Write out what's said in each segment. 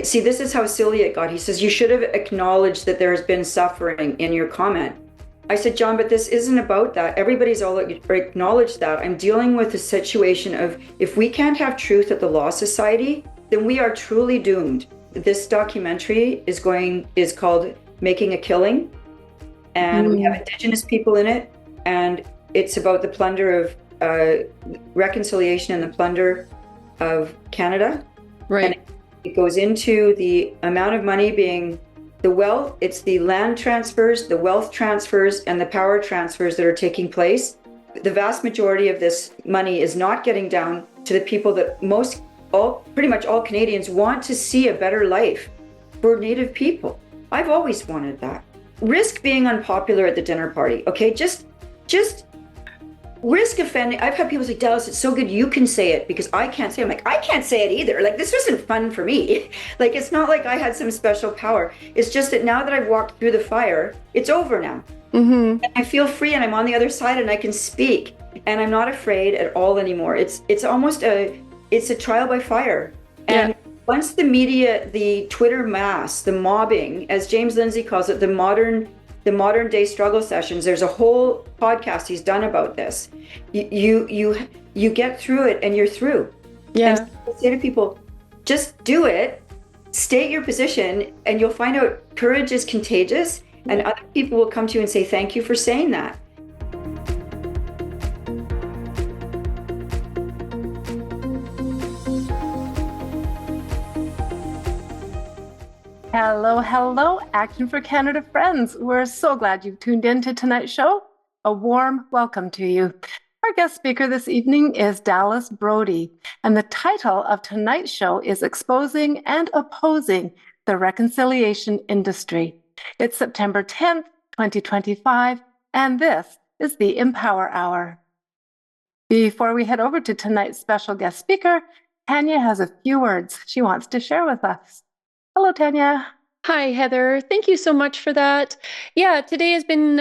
See, this is how silly it got. He says, you should have acknowledged that there has been suffering in your comment. I said, John, but this isn't about that. Everybody's all acknowledged that. I'm dealing with a situation of, if we can't have truth at the Law Society, then we are truly doomed. This documentary is called Making a Killing, and we have Indigenous people in it, and it's about the plunder of reconciliation and the plunder of Canada. Right. And it goes into the amount of money being the wealth, it's the land transfers, the wealth transfers, and the power transfers that are taking place. The vast majority of this money is not getting down to the people that pretty much all Canadians want to see a better life for Native people. I've always wanted that. Risk being unpopular at the dinner party, okay? Just risk offending. I've had people say, Dallas, it's so good you can say it because I can't say it. I'm like, I can't say it either. Like, this wasn't fun for me. Like, it's not like I had some special power. It's just that now that I've walked through the fire, it's over now. And I feel free, and I'm on the other side, and I can speak, and I'm not afraid at all anymore. It's almost a trial by fire. And once the media, the Twitter mass, the mobbing, as James Lindsay calls it, the modern day struggle sessions, there's a whole podcast he's done about this. You get through it and you're through. And so I say to people, just do it, state your position, and you'll find out courage is contagious, and other people will come to you and say, thank you for saying that. Hello, Action for Canada friends. We're so glad you've tuned in to tonight's show. A warm welcome to you. Our guest speaker this evening is Dallas Brodie, and the title of tonight's show is Exposing and Opposing the Reconciliation Industry. It's September 10th, 2025, and this is the Empower Hour. Before we head over to tonight's special guest speaker, Tanya has a few words she wants to share with us. Hello, Tanya. Hi, Heather. Thank you so much for that. Yeah, today has been,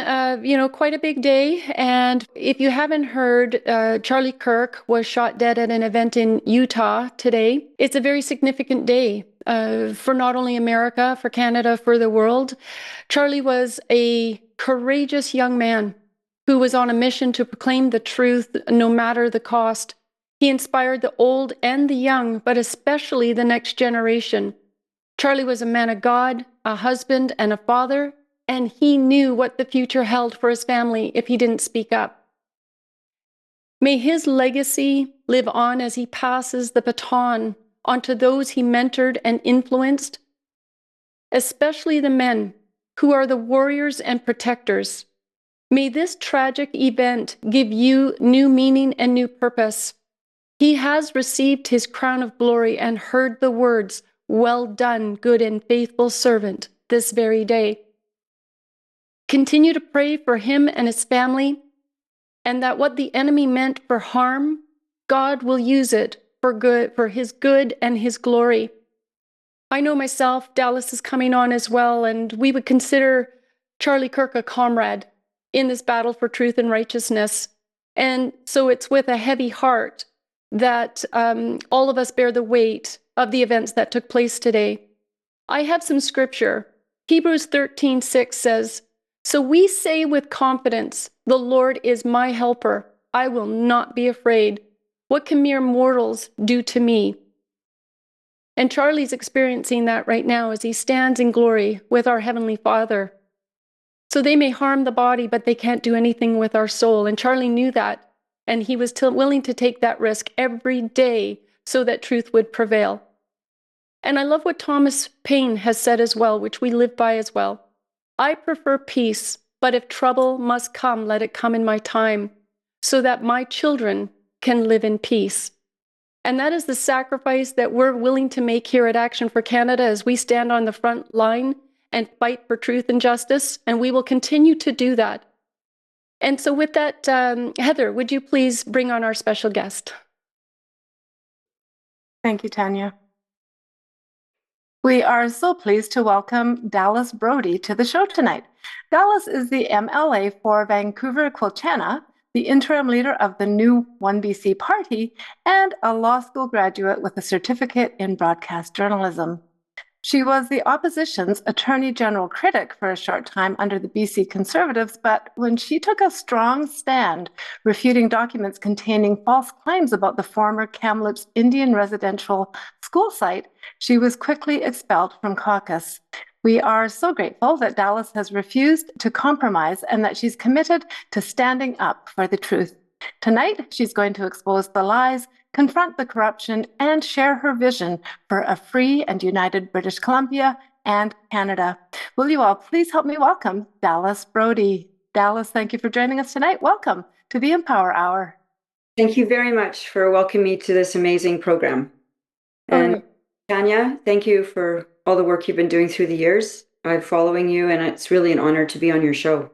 quite a big day. And if you haven't heard, Charlie Kirk was shot dead at an event in Utah today. It's a very significant day for not only America, for Canada, for the world. Charlie was a courageous young man who was on a mission to proclaim the truth no matter the cost. He inspired the old and the young, but especially the next generation. Charlie was a man of God, a husband, and a father, and he knew what the future held for his family if he didn't speak up. May his legacy live on as he passes the baton onto those he mentored and influenced, especially the men who are the warriors and protectors. May this tragic event give you new meaning and new purpose. He has received his crown of glory and heard the words, "Well done, good and faithful servant," this very day. Continue to pray for him and his family, and that what the enemy meant for harm, God will use it for good, for his good and his glory. I know myself, Dallas is coming on as well, and we would consider Charlie Kirk a comrade in this battle for truth and righteousness. And so it's with a heavy heart that all of us bear the weight of the events that took place today. I have some scripture. Hebrews 13:6 says, "So we say with confidence, the Lord is my helper. I will not be afraid. What can mere mortals do to me?" And Charlie's experiencing that right now as he stands in glory with our Heavenly Father. So they may harm the body, but they can't do anything with our soul. And Charlie knew that. And he was willing to take that risk every day so that truth would prevail. And I love what Thomas Paine has said as well, which we live by as well. "I prefer peace, but if trouble must come, let it come in my time, so that my children can live in peace." And that is the sacrifice that we're willing to make here at Action for Canada as we stand on the front line and fight for truth and justice, and we will continue to do that. And so with that, Heather, would you please bring on our special guest? Thank you, Tanya. We are so pleased to welcome Dallas Brodie to the show tonight. Dallas is the MLA for Vancouver Quilchena, the interim leader of the new OneBC Party, and a law school graduate with a certificate in broadcast journalism. She was the opposition's Attorney General Critic for a short time under the BC Conservatives, but when she took a strong stand refuting documents containing false claims about the former Kamloops Indian Residential School site, she was quickly expelled from caucus. We are so grateful that Dallas has refused to compromise and that she's committed to standing up for the truth. Tonight, she's going to expose the lies, confront the corruption, and share her vision for a free and united British Columbia and Canada. Will you all please help me welcome Dallas Brodie? Dallas, thank you for joining us tonight. Welcome to the Empower Hour. Thank you very much for welcoming me to this amazing program. And Tanya, thank you for all the work you've been doing through the years. I'm following you, and it's really an honor to be on your show.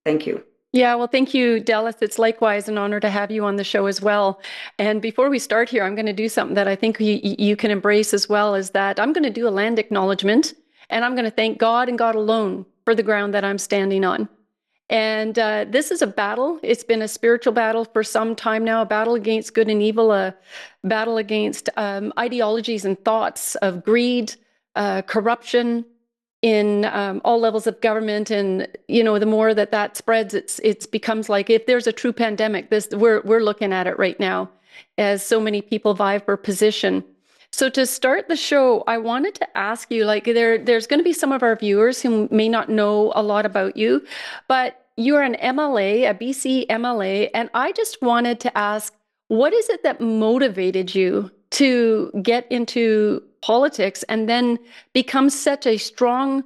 Thank you. Yeah, well, thank you, Dallas. It's likewise an honor to have you on the show as well. And before we start here, I'm going to do something that I think you can embrace as well, is that I'm going to do a land acknowledgement, and I'm going to thank God and God alone for the ground that I'm standing on. And this is a battle. It's been a spiritual battle for some time now, a battle against good and evil, a battle against ideologies and thoughts of greed, corruption in all levels of government. And, you know, the more that spreads, it becomes like, if there's a true pandemic, we're looking at it right now as so many people vie for position. So to start the show, I wanted to ask you, like, there's going to be some of our viewers who may not know a lot about you, but you're an MLA, a BC MLA, and I just wanted to ask, what is it that motivated you to get into politics and then become such a strong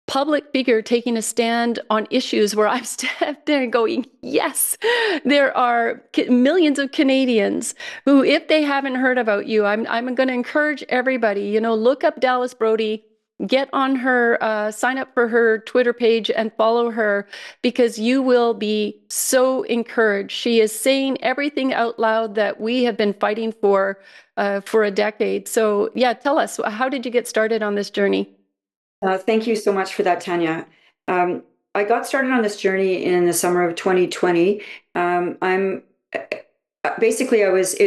public figure taking a stand on issues where I've stepped there and going, yes, there are millions of Canadians who, if they haven't heard about you, I'm going to encourage everybody, you know, look up Dallas Brodie, get on her, sign up for her Twitter page and follow her, because you will be so encouraged. She is saying everything out loud that we have been fighting for a decade. So yeah, tell us, how did you get started on this journey? Thank you so much for that, Tanya. I got started on this journey in the summer of 2020. It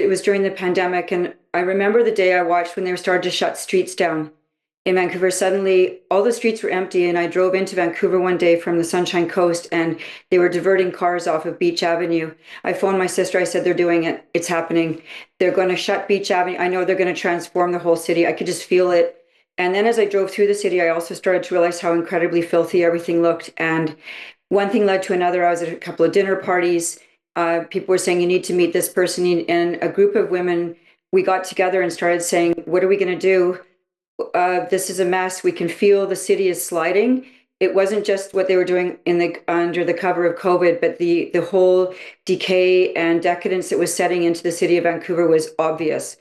was during the pandemic, and I remember the day I watched when they were starting to shut streets down in Vancouver. Suddenly, all the streets were empty, and I drove into Vancouver one day from the Sunshine Coast, and they were diverting cars off of Beach Avenue. I phoned my sister. I said, they're doing it. It's happening. They're going to shut Beach Avenue. I know they're going to transform the whole city. I could just feel it. And then as I drove through the city, I also started to realize how incredibly filthy everything looked. And one thing led to another. I was at a couple of dinner parties. People were saying, you need to meet this person. And a group of women, we got together and started saying, what are we going to do? This is a mess. We can feel the city is sliding. It wasn't just what they were doing under the cover of COVID, but the whole decay and decadence that was setting into the city of Vancouver was obvious.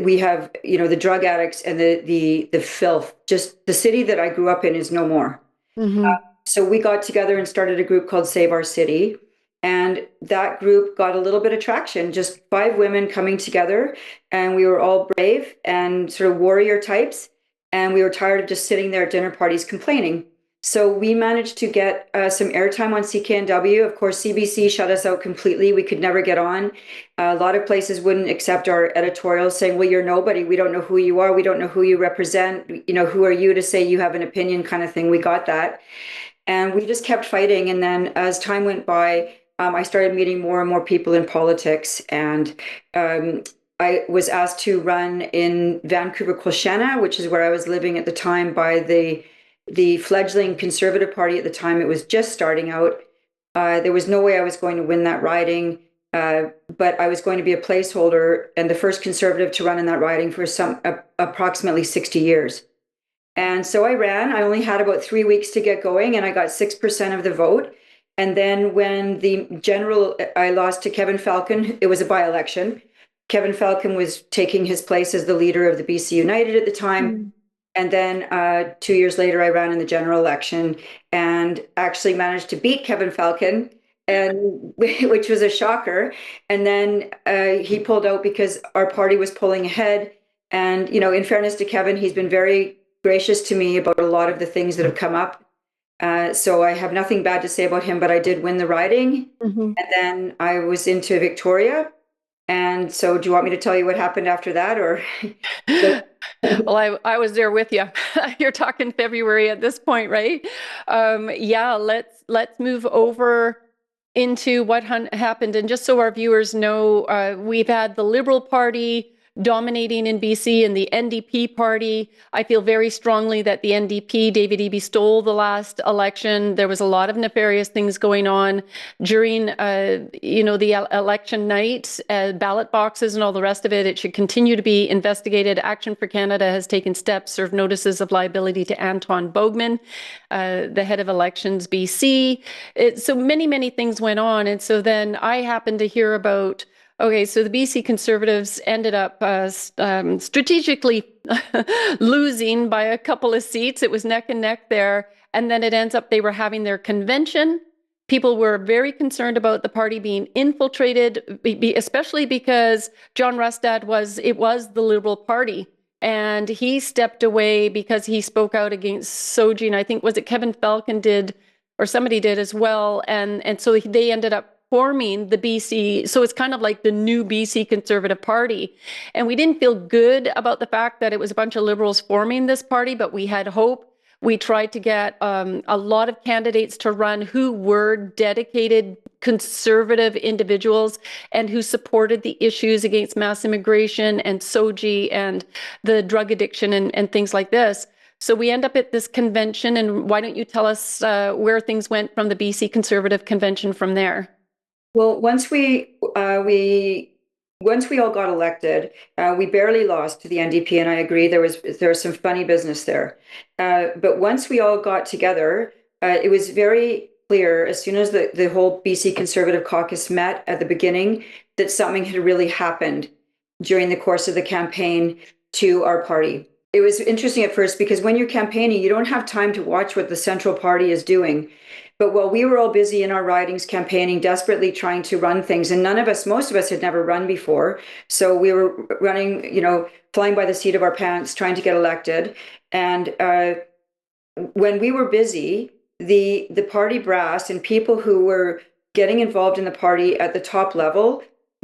We have, you know, the drug addicts and the filth. Just the city that I grew up in is no more. Mm-hmm. So we got together and started a group called Save Our City. And that group got a little bit of traction, just 5 women coming together. And we were all brave and sort of warrior types. And we were tired of just sitting there at dinner parties complaining. So we managed to get some airtime on CKNW. Of course, CBC shut us out completely. We could never get on. A lot of places wouldn't accept our editorials, saying, well, you're nobody. We don't know who you are. We don't know who you represent. You know, who are you to say you have an opinion, kind of thing. We got that. And we just kept fighting. And then as time went by, I started meeting more and more people in politics. And I was asked to run in Vancouver, Quilchena, which is where I was living at the time, by the fledgling Conservative Party at the time. It was just starting out. There was no way I was going to win that riding, but I was going to be a placeholder and the first Conservative to run in that riding for approximately 60 years. And so I ran. I only had about 3 weeks to get going, and I got 6% of the vote. And then when the general, I lost to Kevin Falcon. It was a by-election. Kevin Falcon was taking his place as the leader of the BC United at the time. Mm. And then 2 years later, I ran in the general election and actually managed to beat Kevin Falcon, and which was a shocker. And then he pulled out because our party was pulling ahead. And, you know, in fairness to Kevin, he's been very gracious to me about a lot of the things that have come up. So I have nothing bad to say about him, but I did win the riding. Mm-hmm. And then I was into Victoria. And so, do you want me to tell you what happened after that, or? Well, I was there with you. You're talking February at this point, right? Yeah, let's move over into what happened. And just so our viewers know, we've had the Liberal Party dominating in BC and the NDP party. I feel very strongly that the NDP, David Eby, stole the last election. There was a lot of nefarious things going on during, the election night, ballot boxes and all the rest of it. It should continue to be investigated. Action for Canada has taken steps, served notices of liability to Anton Bogman, the head of Elections BC. So many things went on. And so then I happened to hear about, okay, so the BC Conservatives ended up strategically losing by a couple of seats. It was neck and neck there. And then it ends up they were having their convention. People were very concerned about the party being infiltrated, especially because John Rustad was the Liberal Party. And he stepped away because he spoke out against Soji. And I think, was it Kevin Falcon did, or somebody did as well. And so they ended up forming the BC. So it's kind of like the new BC Conservative Party. And we didn't feel good about the fact that it was a bunch of Liberals forming this party, but we had hope. We tried to get a lot of candidates to run who were dedicated conservative individuals and who supported the issues against mass immigration and Soji and the drug addiction and things like this. So we end up at this convention, and why don't you tell us where things went from the BC Conservative Convention from there? Well, once we all got elected, we barely lost to the NDP, and I agree there was some funny business there. But once we all got together, it was very clear as soon as the whole BC Conservative caucus met at the beginning that something had really happened during the course of the campaign to our party. It was interesting at first because when you're campaigning, you don't have time to watch what the central party is doing. But while we were all busy in our ridings campaigning, desperately trying to run things, and most of us had never run before. So we were running, flying by the seat of our pants, trying to get elected. And when we were busy, the party brass and people who were getting involved in the party at the top level,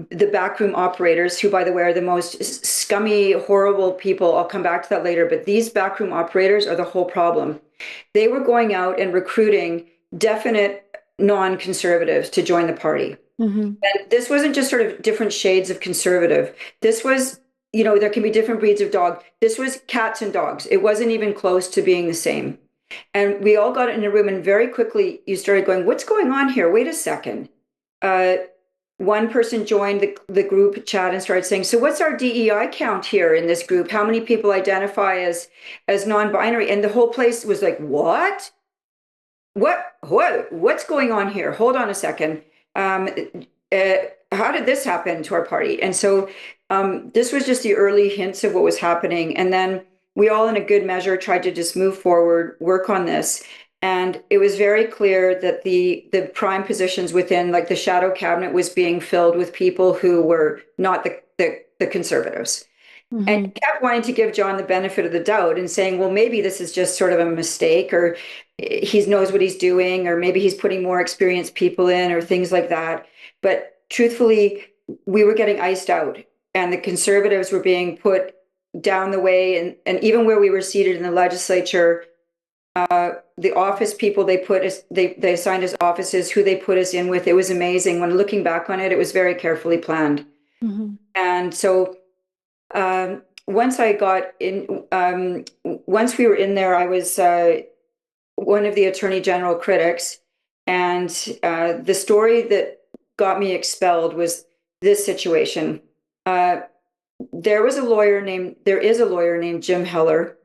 the backroom operators, who, by the way, are the most scummy, horrible people. I'll come back to that later. But these backroom operators are the whole problem. They were going out and recruiting definite non-conservatives to join the party. Mm-hmm. And this wasn't just sort of different shades of conservative. This was, there can be different breeds of dog. This was cats and dogs. It wasn't even close to being the same. And we all got in a room, and very quickly you started going, what's going on here? Wait a second. One person joined the group chat and started saying, so what's our DEI count here in this group? How many people identify as non-binary? And the whole place was like, what? What's going on here? Hold on a second. How did this happen to our party? And so this was just the early hints of what was happening. And then we all, in a good measure, tried to just move forward, work on this. And it was very clear that the prime positions within, like the shadow cabinet, was being filled with people who were not the conservatives. Mm-hmm. And kept wanting to give John the benefit of the doubt and saying, well, maybe this is just sort of a mistake, or he knows what he's doing, or maybe he's putting more experienced people in, or things like that. But truthfully, we were getting iced out, and the conservatives were being put down the way. And even where we were seated in the legislature, the office people they assigned us offices, who they put us in with, it was amazing. When looking back on it, it was very carefully planned. Mm-hmm. And so once I got in, once we were in there, I was one of the Attorney General critics. And the story that got me expelled was this situation. There is a lawyer named Jim Heller,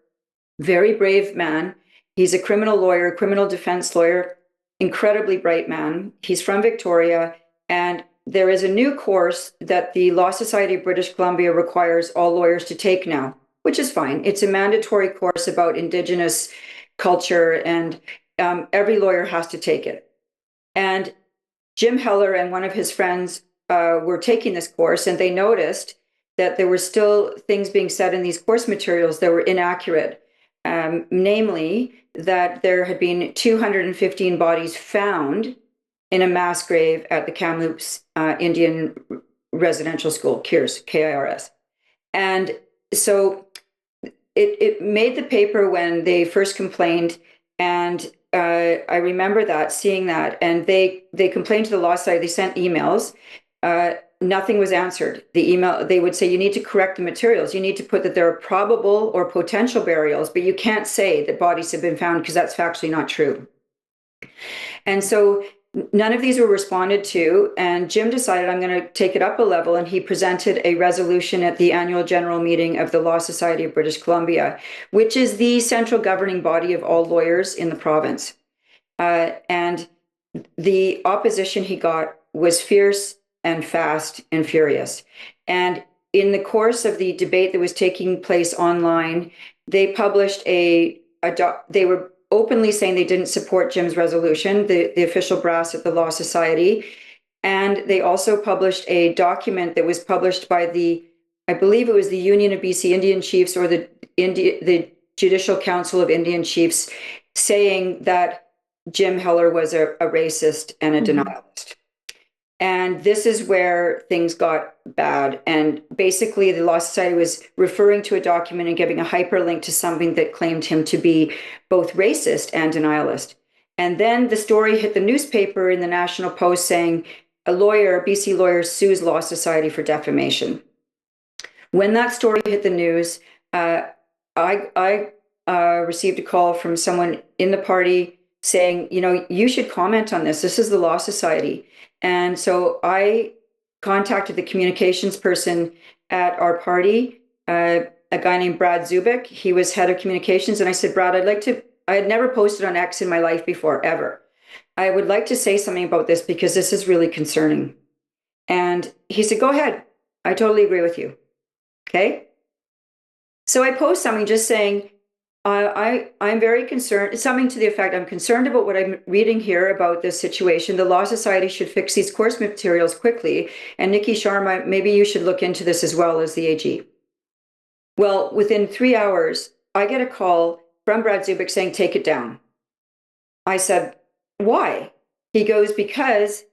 very brave man. He's a criminal lawyer, criminal defense lawyer, incredibly bright man. He's from Victoria, and there is a new course that the Law Society of British Columbia requires all lawyers to take now, which is fine. It's a mandatory course about Indigenous culture, and every lawyer has to take it. And Jim Heller and one of his friends were taking this course, and they noticed that there were still things being said in these course materials that were inaccurate. Namely, that there had been 215 bodies found in a mass grave at the Kamloops Indian Residential School, KIRS, K-I-R-S. And so it made the paper when they first complained, and I remember that, seeing that, and they complained to the law society. They sent emails. Nothing was answered. The email, they would say, you need to correct the materials. You need to put that there are probable or potential burials, but you can't say that bodies have been found because that's factually not true. And so none of these were responded to, and Jim decided, I'm going to take it up a level, and he presented a resolution at the annual general meeting of the Law Society of British Columbia, which is the central governing body of all lawyers in the province. And the opposition he got was fierce and fast and furious. And in the course of the debate that was taking place online, they published they were openly saying they didn't support Jim's resolution, the official brass at the Law Society. And they also published a document that was published by I believe it was the Union of BC Indian Chiefs, or the Judicial Council of Indian Chiefs, saying that Jim Heller was a racist and a denialist. And this is where things got bad. And basically, the Law Society was referring to a document and giving a hyperlink to something that claimed him to be both racist and denialist. And then the story hit the newspaper in the National Post saying a BC lawyer sues Law Society for defamation. When that story hit the news, I received a call from someone in the party saying, you should comment on this. This is the Law Society. And so I contacted the communications person at our party, a guy named Brad Zubik. He was head of communications. And I said, Brad, I had never posted on X in my life before, ever. I would like to say something about this because this is really concerning. And he said, go ahead. I totally agree with you. Okay. So I post something just saying, I'm very concerned, something to the effect, I'm concerned about what I'm reading here about this situation. The Law Society should fix these course materials quickly. And Nikki Sharma, maybe you should look into this as well as the AG. Well, within 3 hours, I get a call from Brad Zubik saying, take it down. I said, why? He goes, because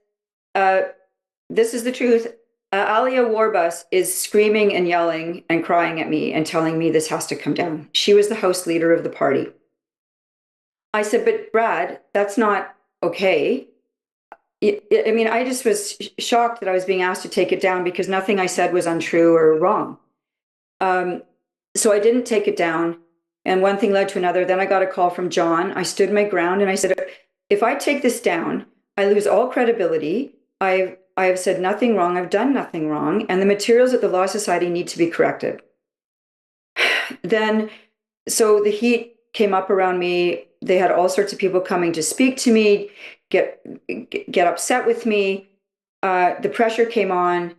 this is the truth. Alia Warbus is screaming and yelling and crying at me and telling me this has to come down. She was the House leader of the party. I said, but Brad, that's not okay. I mean, I just was shocked that I was being asked to take it down because nothing I said was untrue or wrong. So I didn't take it down. And one thing led to another. Then I got a call from John. I stood my ground and I said, if I take this down, I lose all credibility. I have said nothing wrong. I've done nothing wrong. And the materials at the Law Society need to be corrected. Then, so the heat came up around me. They had all sorts of people coming to speak to me, get upset with me. The pressure came on.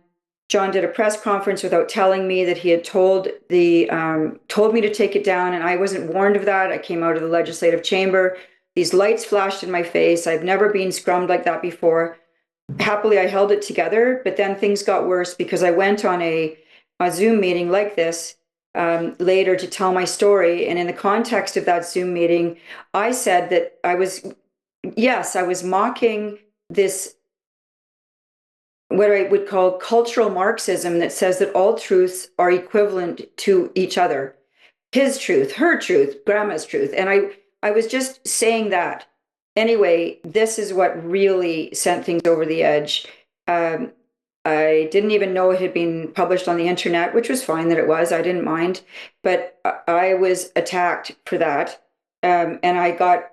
John did a press conference without telling me that he had told me to take it down. And I wasn't warned of that. I came out of the legislative chamber. These lights flashed in my face. I've never been scrummed like that before. Happily, I held it together, but then things got worse because I went on a Zoom meeting like this later to tell my story. And in the context of that Zoom meeting, I said that I was mocking this, what I would call cultural Marxism that says that all truths are equivalent to each other. His truth, her truth, grandma's truth. And I was just saying that. Anyway, this is what really sent things over the edge. I didn't even know it had been published on the internet, which was fine that it was. I didn't mind. But I was attacked for that. And I got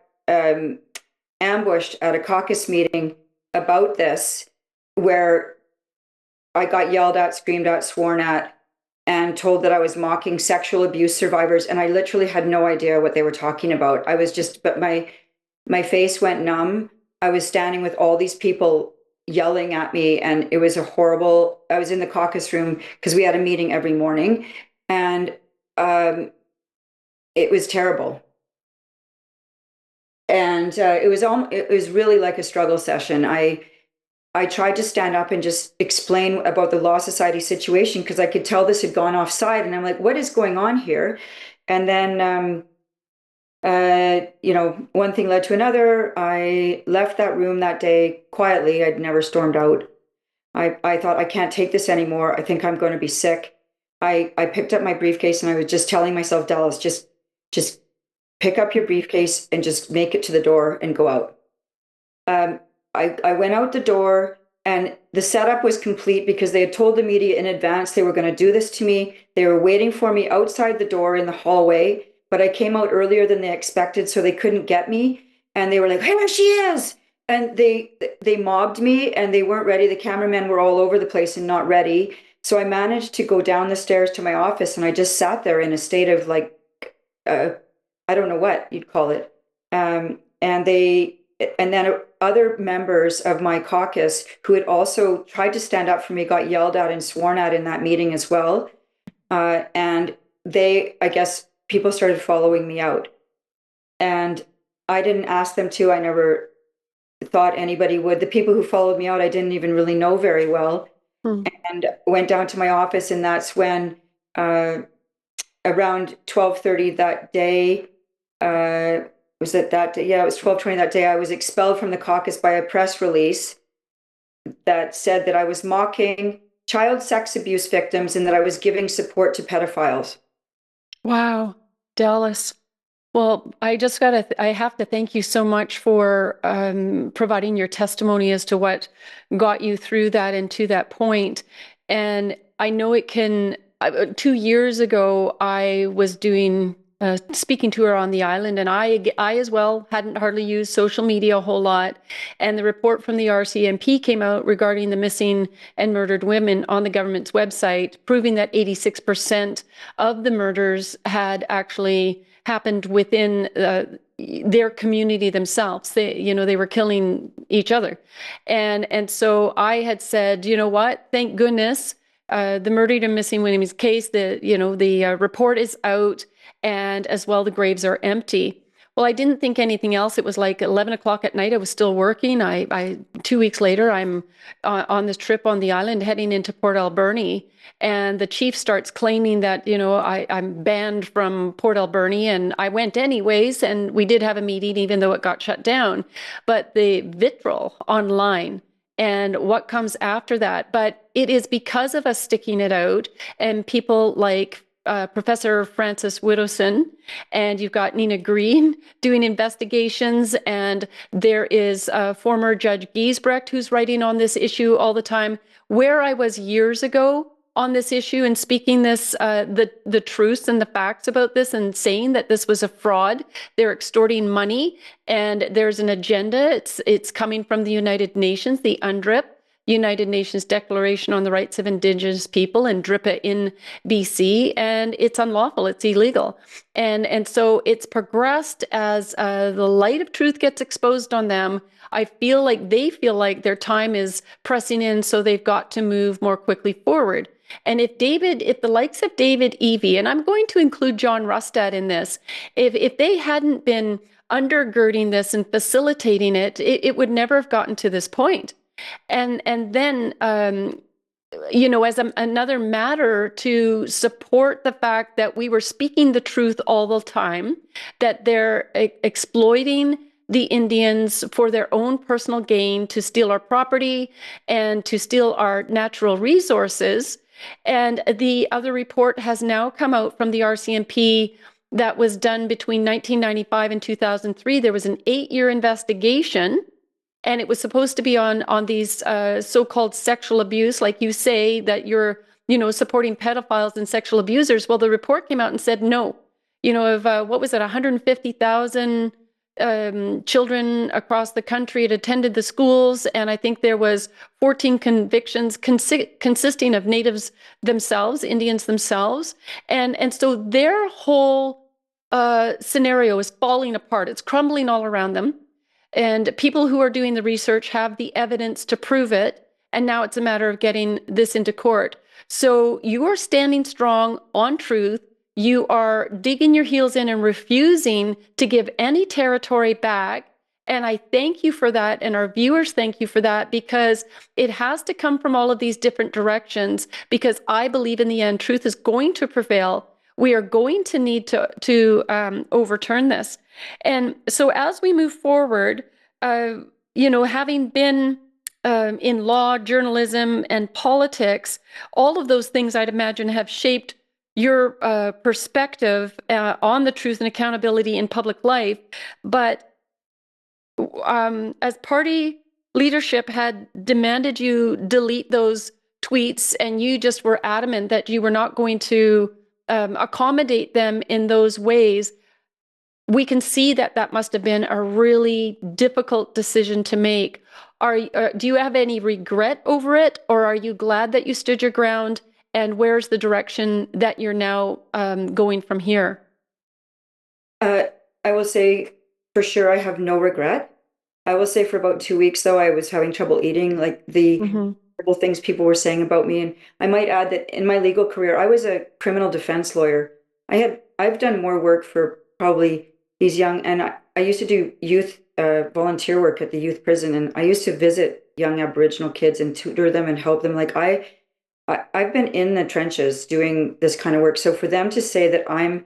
ambushed at a caucus meeting about this, where I got yelled at, screamed at, sworn at, and told that I was mocking sexual abuse survivors. And I literally had no idea what they were talking about. But my face went numb. I was standing with all these people yelling at me, and it was I was in the caucus room because we had a meeting every morning, and it was terrible. And it was really like a struggle session. I tried to stand up and just explain about the Law Society situation because I could tell this had gone offside, and I'm like, what is going on here? And then one thing led to another. I left that room that day quietly. I'd never stormed out. I thought, I can't take this anymore. I think I'm going to be sick. I picked up my briefcase and I was just telling myself, Dallas, just pick up your briefcase and just make it to the door and go out. I went out the door and the setup was complete because they had told the media in advance they were going to do this to me. They were waiting for me outside the door in the hallway, but I came out earlier than they expected, so they couldn't get me. And they were like, "Hey, there she is!" And they mobbed me, and they weren't ready. The cameramen were all over the place and not ready. So I managed to go down the stairs to my office, and I just sat there in a state of like, I don't know what you'd call it. And then other members of my caucus who had also tried to stand up for me got yelled at and sworn at in that meeting as well. And I guess people started following me out. And I didn't ask them to. I never thought anybody would. The people who followed me out, I didn't even really know very well. And went down to my office, and that's when around 12:30 that day, was it that day? Yeah, it was 12:20 that day. I was expelled from the caucus by a press release that said that I was mocking child sex abuse victims and that I was giving support to pedophiles. Wow, Dallas. Well, I have to thank you so much for providing your testimony as to what got you through that and to that point. And I know it can, 2 years ago, I was doing speaking tour on the island, and I as well hadn't hardly used social media a whole lot. And the report from the RCMP came out regarding the missing and murdered women on the government's website, proving that 86% of the murders had actually happened within their community themselves. They were killing each other. And so I had said, you know what, thank goodness, the murdered and missing women's case, the report is out, and as well, the graves are empty. Well, I didn't think anything else. It was like 11 o'clock at night. I was still working. 2 weeks later, I'm on this trip on the island heading into Port Alberni. And the chief starts claiming that, I'm banned from Port Alberni. And I went anyways. And we did have a meeting, even though it got shut down. But the vitriol online and what comes after that. But it is because of us sticking it out and people like Professor Francis Widdowson, and you've got Nina Green doing investigations, and there is former Judge Giesbrecht who's writing on this issue all the time. Where I was years ago on this issue and speaking the truths and the facts about this and saying that this was a fraud, they're extorting money, and there's an agenda. It's coming from the United Nations, the UNDRIP, United Nations Declaration on the Rights of Indigenous People, and DRIPA in BC, and it's unlawful, it's illegal. And so it's progressed as the light of truth gets exposed on them. I feel like they feel like their time is pressing in, so they've got to move more quickly forward. And if the likes of David Evie, and I'm going to include John Rustad in this, if they hadn't been undergirding this and facilitating it, it would never have gotten to this point. And then, as another matter to support the fact that we were speaking the truth all the time, that they're exploiting the Indians for their own personal gain, to steal our property and to steal our natural resources. And the other report has now come out from the RCMP that was done between 1995 and 2003. There was an 8-year investigation. And it was supposed to be on these so-called sexual abuse, like you say, that you're, supporting pedophiles and sexual abusers. Well, the report came out and said no. What was it, 150,000 children across the country had attended the schools, and I think there was 14 convictions consisting of natives themselves, Indians themselves. And so their whole scenario is falling apart. It's crumbling all around them. And people who are doing the research have the evidence to prove it. And now it's a matter of getting this into court. So you are standing strong on truth. You are digging your heels in and refusing to give any territory back. And I thank you for that. And our viewers thank you for that, because it has to come from all of these different directions, because I believe in the end, truth is going to prevail. We are going to need to overturn this. And so as we move forward, having been in law, journalism, and politics, all of those things I'd imagine have shaped your perspective on the truth and accountability in public life. But as party leadership had demanded you delete those tweets, and you just were adamant that you were not going to accommodate them in those ways, we can see that that must have been a really difficult decision to make. Do you have any regret over it, or are you glad that you stood your ground? And where's the direction that you're now going from here? I will say for sure I have no regret. I will say for about 2 weeks, though, I was having trouble eating, like the terrible things people were saying about me. And I might add that in my legal career, I was a criminal defense lawyer. I've done more work for probably these young, and I used to do youth volunteer work at the youth prison, and I used to visit young Aboriginal kids and tutor them and help them. Like I've been in the trenches doing this kind of work. So for them to say that I'm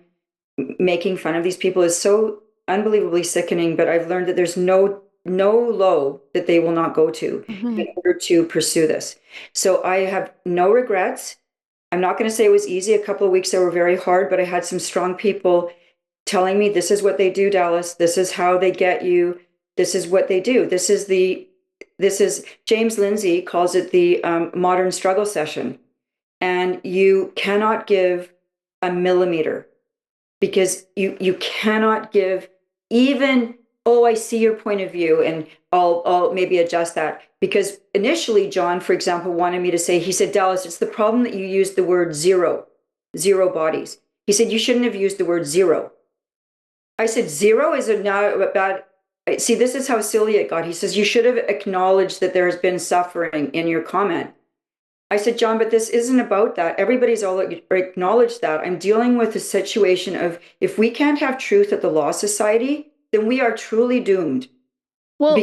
making fun of these people is so unbelievably sickening. But I've learned that there's no low that they will not go to in order to pursue this. So I have no regrets. I'm not going to say it was easy. A couple of weeks that were very hard, but I had some strong people telling me, this is what they do, Dallas. This is how they get you. This is what they do. This is James Lindsay calls it the modern struggle session. And you cannot give a millimeter, because you cannot give even, oh, I see your point of view, and I'll maybe adjust that. Because initially, John, for example, wanted me to say, he said, Dallas, it's the problem that you used the word zero bodies. He said, you shouldn't have used the word zero. I said, zero is not a bad, see, this is how silly it got. He says, you should have acknowledged that there has been suffering in your comment. I said, John, but this isn't about that. Everybody's all acknowledged that. I'm dealing with a situation of, if we can't have truth at the Law Society, then we are truly doomed. Well,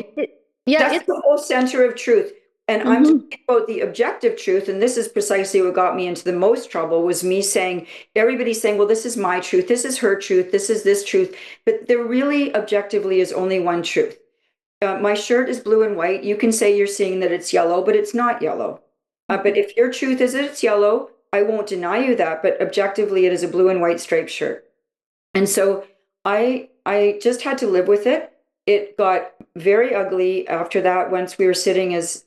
That's the whole center of truth. And I'm talking about the objective truth. And this is precisely what got me into the most trouble, was me saying, everybody's saying, well, this is my truth. This is her truth. This is this truth. But there really objectively is only one truth. My shirt is blue and white. You can say you're seeing that it's yellow, but it's not yellow. But if your truth is that it's yellow, I won't deny you that. But objectively, it is a blue and white striped shirt. And so I just had to live with it. It got very ugly after that. Once we were sitting as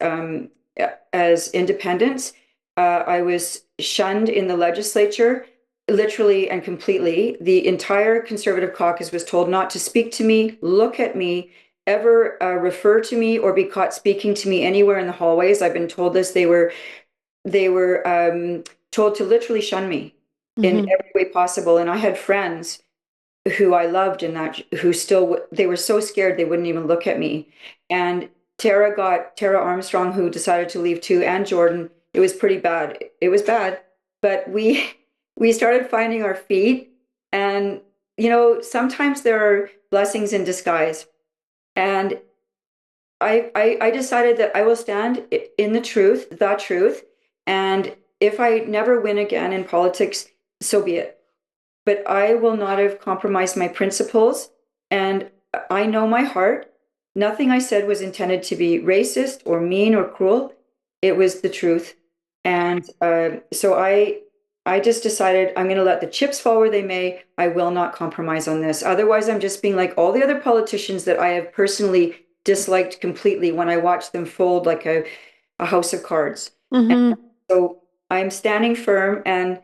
independents, I was shunned in the legislature, literally and completely. The entire Conservative caucus was told not to speak to me, look at me, ever refer to me, or be caught speaking to me anywhere in the hallways. I've been told this. They were told to literally shun me in every way possible. And I had friends who I loved and that who still, they were so scared they wouldn't even look at me. And Tara Armstrong, who decided to leave too, and Jordan. It was pretty bad. It was bad, but we started finding our feet. And sometimes there are blessings in disguise. And I decided that I will stand in the truth. And if I never win again in politics, so be it. But I will not have compromised my principles. And I know my heart. Nothing I said was intended to be racist or mean or cruel. It was the truth. And so I just decided I'm going to let the chips fall where they may. I will not compromise on this. Otherwise, I'm just being like all the other politicians that I have personally disliked completely when I watch them fold like a house of cards. And so I'm standing firm. And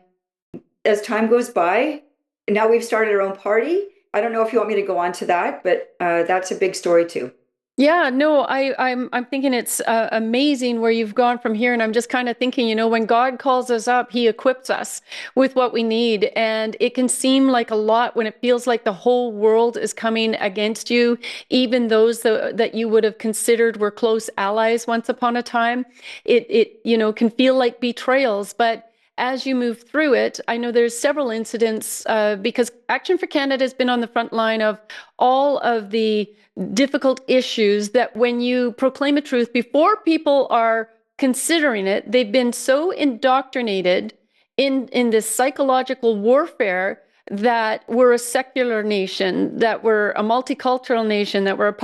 as time goes by, now we've started our own party. I don't know if you want me to go on to that, but that's a big story too. Yeah, no, I'm thinking it's amazing where you've gone from here. And I'm just kind of thinking, when God calls us up, he equips us with what we need. And it can seem like a lot when it feels like the whole world is coming against you, even those that you would have considered were close allies once upon a time. It can feel like betrayals, but as you move through it, I know there's several incidents because Action for Canada has been on the front line of all of the difficult issues that when you proclaim a truth before people are considering it, they've been so indoctrinated in this psychological warfare that we're a secular nation, that we're a multicultural nation, that we're a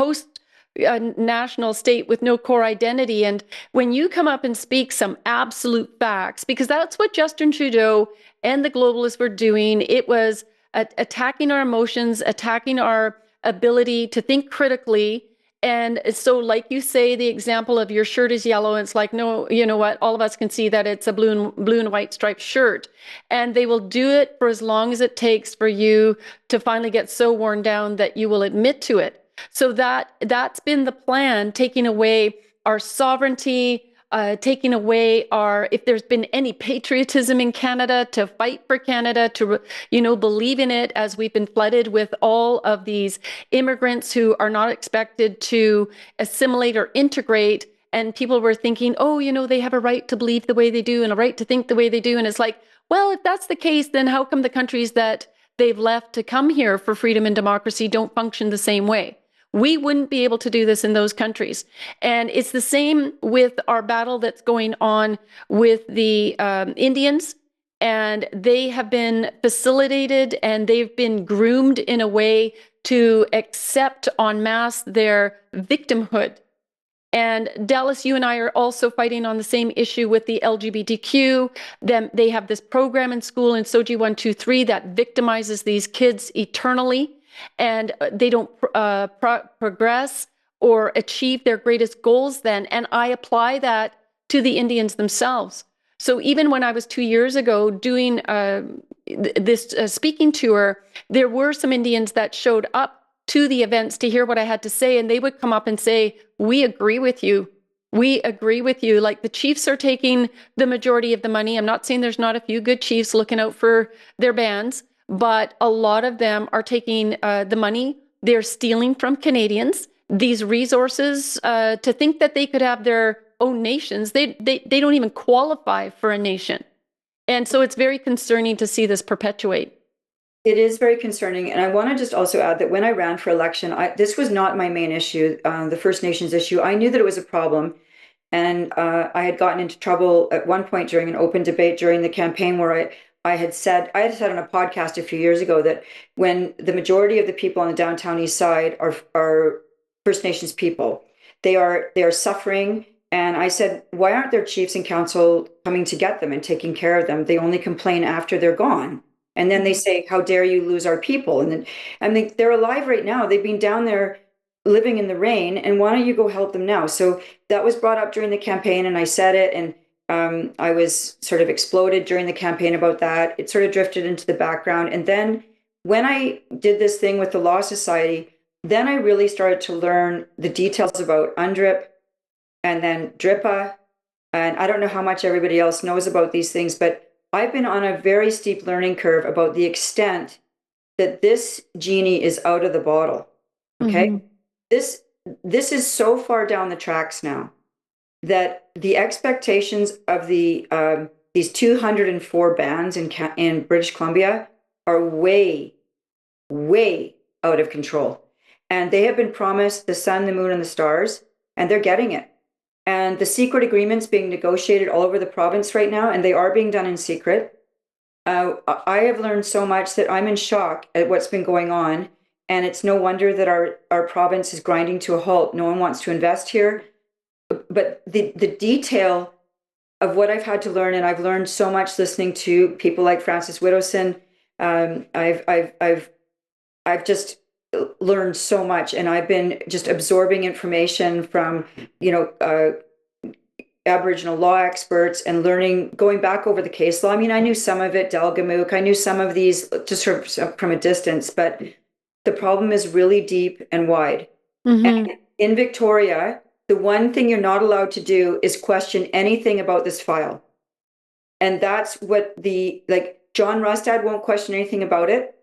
a national state with no core identity. And when you come up and speak some absolute facts, because that's what Justin Trudeau and the globalists were doing, it was attacking our emotions, attacking our ability to think critically. And so, like you say, the example of your shirt is yellow, and it's like, no, you know what? All of us can see that it's a blue and white striped shirt. And they will do it for as long as it takes for you to finally get so worn down that you will admit to it. So that's been the plan, taking away our sovereignty, taking away if there's been any patriotism in Canada, to fight for Canada, to, believe in it, as we've been flooded with all of these immigrants who are not expected to assimilate or integrate. And people were thinking, oh, they have a right to believe the way they do and a right to think the way they do. And it's like, well, if that's the case, then how come the countries that they've left to come here for freedom and democracy don't function the same way? We wouldn't be able to do this in those countries. And it's the same with our battle that's going on with the Indians. And they have been facilitated and they've been groomed in a way to accept en masse their victimhood. And Dallas, you and I are also fighting on the same issue with the LGBTQ. They have this program in school in SOGI 123 that victimizes these kids eternally. And they don't progress or achieve their greatest goals then. And I apply that to the Indians themselves. So even when I was 2 years ago doing this speaking tour, there were some Indians that showed up to the events to hear what I had to say. And they would come up and say, we agree with you. We agree with you. Like, the chiefs are taking the majority of the money. I'm not saying there's not a few good chiefs looking out for their bands, but a lot of them are taking the money. They're stealing from Canadians these resources to think that they could have their own nations. They don't even qualify for a nation. And so it's very concerning to see this perpetuate. It is very concerning. And I want to just also add that when I ran for election, this was not my main issue, the First Nations issue. I knew that it was a problem. And I had gotten into trouble at one point during an open debate during the campaign where I had said on a podcast a few years ago that when the majority of the people on the downtown east side are First Nations people, they are suffering. And I said, why aren't their chiefs and council coming to get them and taking care of them? They only complain after they're gone. And then they say, how dare you lose our people? And then, I mean, they're alive right now. They've been down there living in the rain. And why don't you go help them now? So that was brought up during the campaign, and I said it. And I was sort of exploded during the campaign about that. It sort of drifted into the background. And then when I did this thing with the Law Society, then I really started to learn the details about UNDRIP and then DRIPA. And I don't know how much everybody else knows about these things, but I've been on a very steep learning curve about the extent that this genie is out of the bottle. Okay. Mm-hmm. This is so far down the tracks now that the expectations of these 204 bands in British Columbia are way, way out of control. And they have been promised the sun, the moon, and the stars, and they're getting it. And the secret agreements being negotiated all over the province right now, and they are being done in secret. I have learned so much that I'm in shock at what's been going on. And it's no wonder that our province is grinding to a halt. No one wants to invest here. But the detail of what I've had to learn, and I've learned so much listening to people like Francis Widdowson. I've just learned so much, and I've been just absorbing information from Aboriginal law experts and going back over the case law. I mean, I knew some of it, Delgamook. I knew some of these just sort of from a distance, but the problem is really deep and wide. Mm-hmm. And in Victoria, the one thing you're not allowed to do is question anything about this file. And that's what John Rustad won't question anything about it.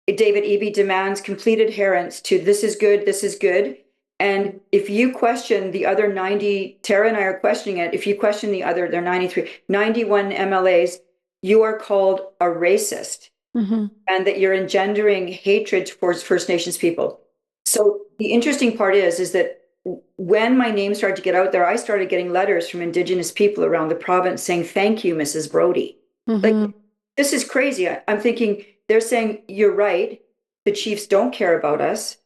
David Eby demands complete adherence to this is good, this is good. And if you question the other 90, Tara and I are questioning it, if you question there are 91 MLAs, you are called a racist. Mm-hmm. And that you're engendering hatred towards First Nations people. So the interesting part is that when my name started to get out there, I started getting letters from Indigenous people around the province saying, thank you, Mrs. Brodie. Mm-hmm. Like, this is crazy. I'm thinking, they're saying, you're right. The chiefs don't care about us.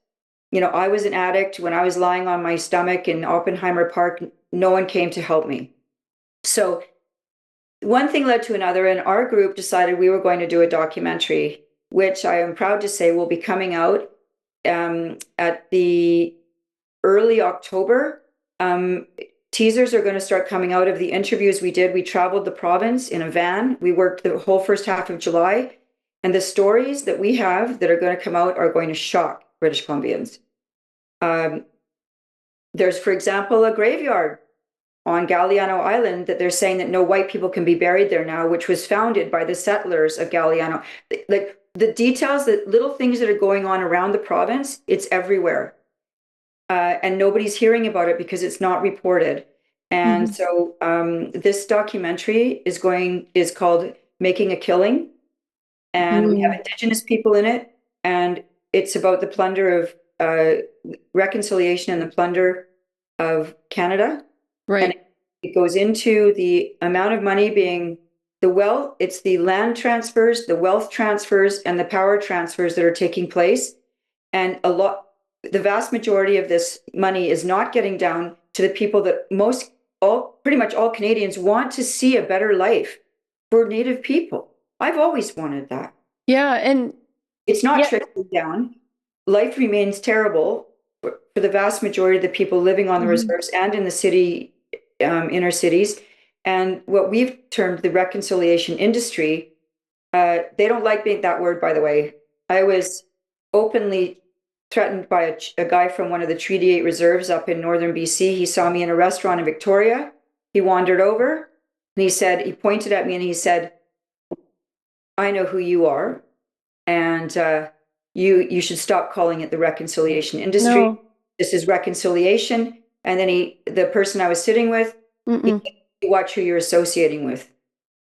I was an addict. When I was lying on my stomach in Oppenheimer Park, no one came to help me. So one thing led to another, and our group decided we were going to do a documentary, which I am proud to say will be coming out at the early October. Teasers are going to start coming out of the interviews we did. We traveled the province in a van. We worked the whole first half of July. And the stories that we have that are going to come out are going to shock British Columbians. There's, for example, a graveyard on Galiano Island that they're saying that no white people can be buried there now, which was founded by the settlers of Galiano. Like the details, the little things that are going on around the province, it's everywhere. And nobody's hearing about it because it's not reported. And so this documentary is called Making a Killing. And we have Indigenous people in it. And it's about the plunder of reconciliation and the plunder of Canada. Right. And it goes into the amount of money being the wealth. It's the land transfers, the wealth transfers, and the power transfers that are taking place. And the vast majority of this money is not getting down to the people that pretty much all Canadians want to see a better life for Native people. I've always wanted that. Yeah, and it's not trickling down. Life remains terrible for the vast majority of the people living on the reserves and in the city, inner cities. And what we've termed the reconciliation industry, they don't like that word, by the way. I was openly threatened by a guy from one of the Treaty 8 reserves up in northern BC. He saw me in a restaurant in Victoria. He wandered over and he pointed at me and he said, I know who you are, and you should stop calling it the reconciliation industry. No. This is reconciliation. And then the person I was sitting with, he watch who you're associating with.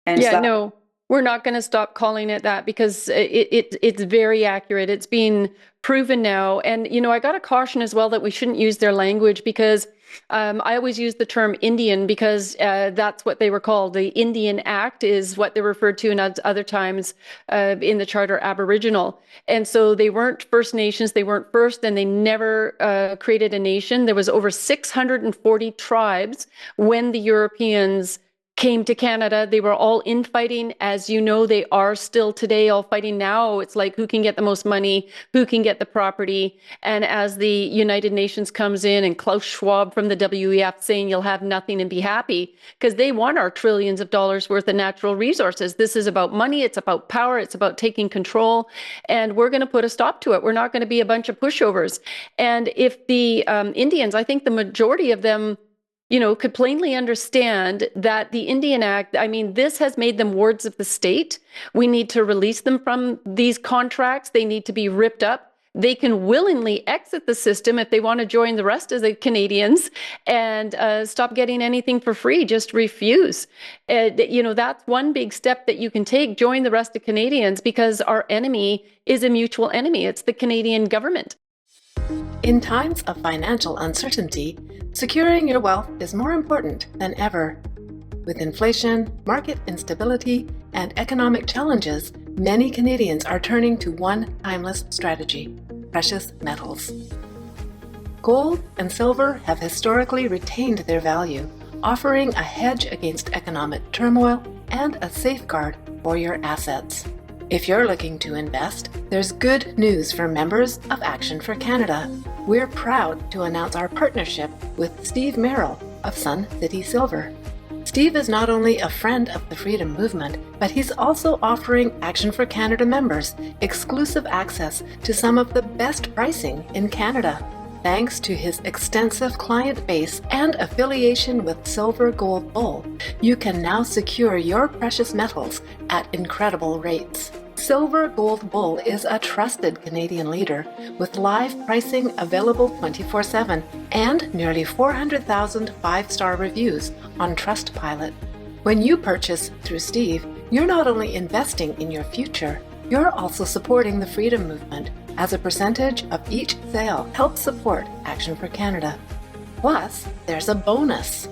And no, we're not going to stop calling it that because it's very accurate. It's been proven now. And, I got to caution as well that we shouldn't use their language because I always use the term Indian because that's what they were called. The Indian Act is what they're referred to in other times in the Charter Aboriginal. And so they weren't First Nations, they weren't first, and they never created a nation. There was over 640 tribes when the Europeans came to Canada. They were all infighting. As you know, they are still today all fighting now. It's like who can get the most money, who can get the property. And as the United Nations comes in and Klaus Schwab from the WEF saying you'll have nothing and be happy because they want our trillions of dollars worth of natural resources. This is about money. It's about power. It's about taking control. And we're going to put a stop to it. We're not going to be a bunch of pushovers. And if the Indians, I think the majority of them could plainly understand that the Indian Act, this has made them wards of the state. We need to release them from these contracts. They need to be ripped up. They can willingly exit the system if they want to join the rest of the Canadians and stop getting anything for free, just refuse. That's one big step that you can take, join the rest of Canadians because our enemy is a mutual enemy. It's the Canadian government. In times of financial uncertainty, securing your wealth is more important than ever. With inflation, market instability, and economic challenges, many Canadians are turning to one timeless strategy: precious metals. Gold and silver have historically retained their value, offering a hedge against economic turmoil and a safeguard for your assets. If you're looking to invest, there's good news for members of Action for Canada. We're proud to announce our partnership with Steve Merrill of Sun City Silver. Steve is not only a friend of the Freedom Movement, but he's also offering Action for Canada members exclusive access to some of the best pricing in Canada. Thanks to his extensive client base and affiliation with Silver Gold Bull, you can now secure your precious metals at incredible rates. Silver Gold Bull is a trusted Canadian leader with live pricing available 24/7 and nearly 400,000 five-star reviews on Trustpilot. When you purchase through Steve, you're not only investing in your future, you're also supporting the Freedom Movement, as a percentage of each sale helps support Action for Canada. Plus, there's a bonus.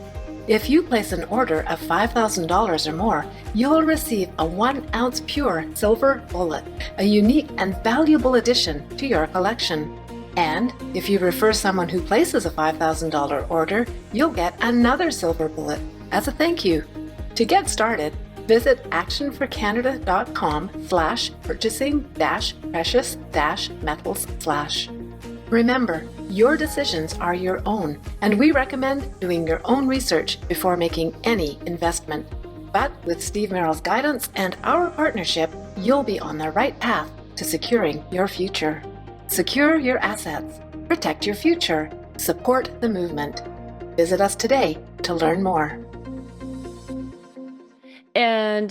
If you place an order of $5,000 or more, you'll receive a 1-ounce pure silver bullet, a unique and valuable addition to your collection. And if you refer someone who places a $5,000 order, you'll get another silver bullet as a thank you. To get started, visit actionforcanada.com/purchasing-precious-metals/. Remember, your decisions are your own, and we recommend doing your own research before making any investment. But with Steve Merrill's guidance and our partnership, you'll be on the right path to securing your future. Secure your assets, protect your future, support the movement. Visit us today to learn more. And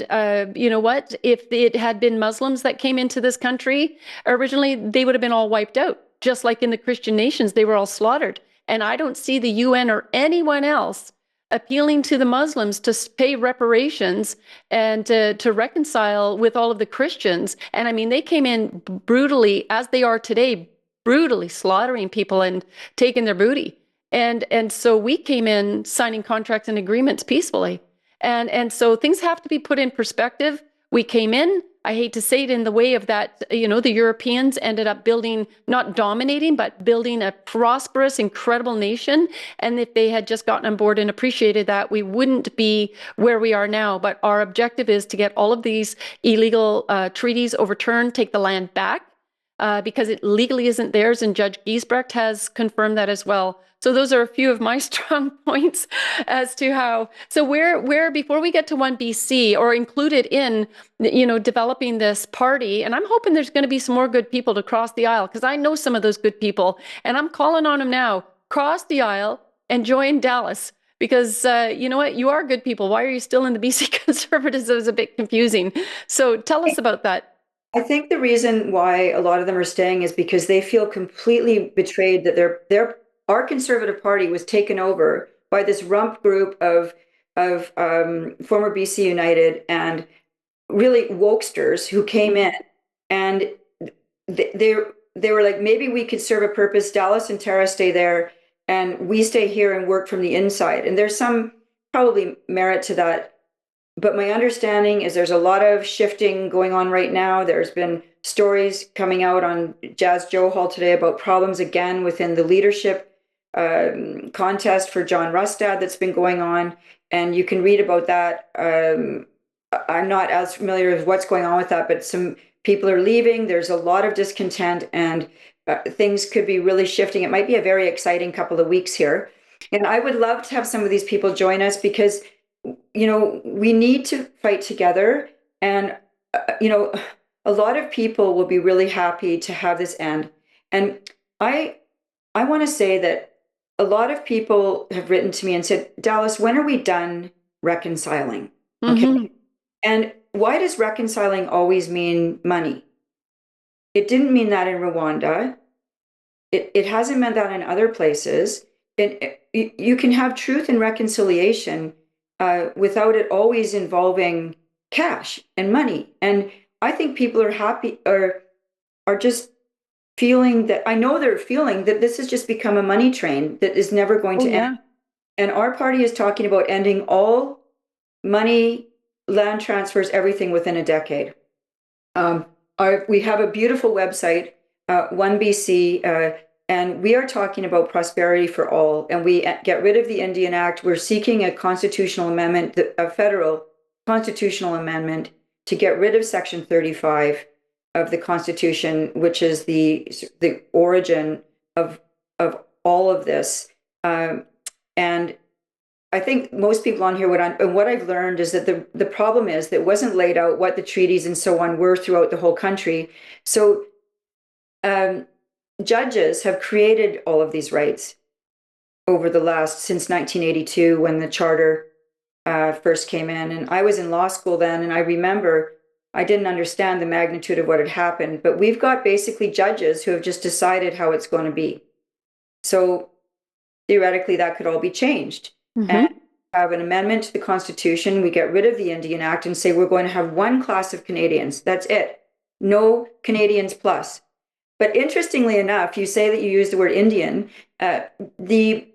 you know what? If it had been Muslims that came into this country, originally they would have been all wiped out. Just like in the Christian nations, they were all slaughtered. And I don't see the UN or anyone else appealing to the Muslims to pay reparations and to reconcile with all of the Christians. And I mean, they came in brutally, as they are today, brutally slaughtering people and taking their booty. And so we came in signing contracts and agreements peacefully. And so things have to be put in perspective. We came in, I hate to say it, in the way of that, the Europeans ended up building, not dominating, but building a prosperous, incredible nation. And if they had just gotten on board and appreciated that, we wouldn't be where we are now. But our objective is to get all of these illegal treaties overturned, take the land back, because it legally isn't theirs. And Judge Giesbrecht has confirmed that as well. So those are a few of my strong points as to how. So where before we get to OneBC or included in, developing this party, and I'm hoping there's going to be some more good people to cross the aisle, because I know some of those good people, and I'm calling on them now. Cross the aisle and join Dallas, because you know what? You are good people. Why are you still in the BC Conservatives? It was a bit confusing. So tell us about that. I think the reason why a lot of them are staying is because they feel completely betrayed that our Conservative Party was taken over by this rump group of former BC United and really wokesters who came in, and they were like, maybe we could serve a purpose. Dallas and Tara stay there, and we stay here and work from the inside. And there's some probably merit to that. But my understanding is there's a lot of shifting going on right now. There's been stories coming out on Jazz Joe Hall today about problems again within the leadership contest for John Rustad that's been going on. And you can read about that. I'm not as familiar with what's going on with that, but some people are leaving. There's a lot of discontent, and things could be really shifting. It might be a very exciting couple of weeks here. And I would love to have some of these people join us, because we need to fight together. And, a lot of people will be really happy to have this end. And I want to say that a lot of people have written to me and said, Dallas, when are we done reconciling? Okay. Mm-hmm. And why does reconciling always mean money? It didn't mean that in Rwanda. It hasn't meant that in other places. And you can have truth and reconciliation without it always involving cash and money. And I think people are happy, or are just feeling that, I know they're feeling that this has just become a money train that is never going to end. And our party is talking about ending all money, land transfers, everything within a decade. We have a beautiful website, OneBC, and we are talking about prosperity for all. And we get rid of the Indian Act. We're seeking a constitutional amendment, a federal constitutional amendment, to get rid of Section 35 of the Constitution, which is the origin of all of this. And I think most people on here what I've learned is that the problem is that it wasn't laid out what the treaties and so on were throughout the whole country. So judges have created all of these rights over the since 1982, when the charter first came in. And I was in law school then, and I remember I didn't understand the magnitude of what had happened, but we've got basically judges who have just decided how it's going to be. So theoretically, that could all be changed. Mm-hmm. And have an amendment to the Constitution. We get rid of the Indian Act and say we're going to have one class of Canadians. That's it. No Canadians plus. But interestingly enough, you say that you use the word Indian. The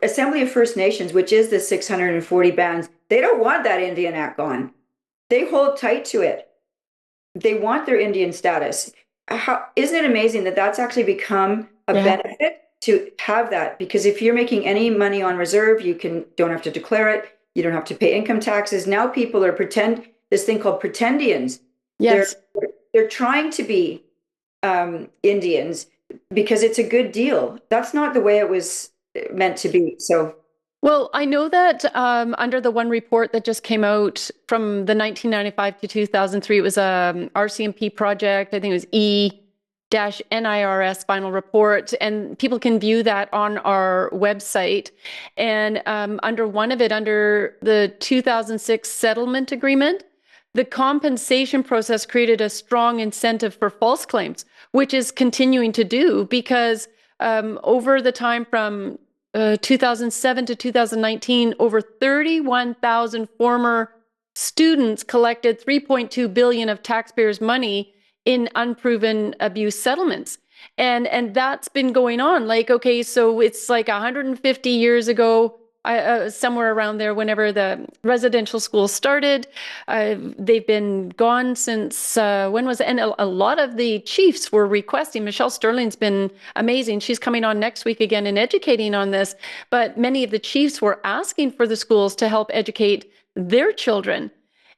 Assembly of First Nations, which is the 640 bands, they don't want that Indian Act gone. They hold tight to it. They want their Indian status. isn't it amazing that that's actually become a benefit to have that? Because if you're making any money on reserve, you don't have to declare it. You don't have to pay income taxes. Now people are this thing called pretendians. Yes. They're trying to be Indians because it's a good deal. That's not the way it was meant to be. So. Well, I know that under the one report that just came out from the 1995 to 2003, it was a RCMP project. I think it was E-NIRS final report, and people can view that on our website. And under one of it, under the 2006 settlement agreement, the compensation process created a strong incentive for false claims, which is continuing to do because over the time from 2007 to 2019, over 31,000 former students collected 3.2 billion of taxpayers' money in unproven abuse settlements. And that's been going on. Like, okay, so it's like 150 years ago, somewhere around there, whenever the residential school started. They've been gone since, when was it? And a lot of the chiefs were requesting. Michelle Sterling's been amazing. She's coming on next week again and educating on this. But many of the chiefs were asking for the schools to help educate their children.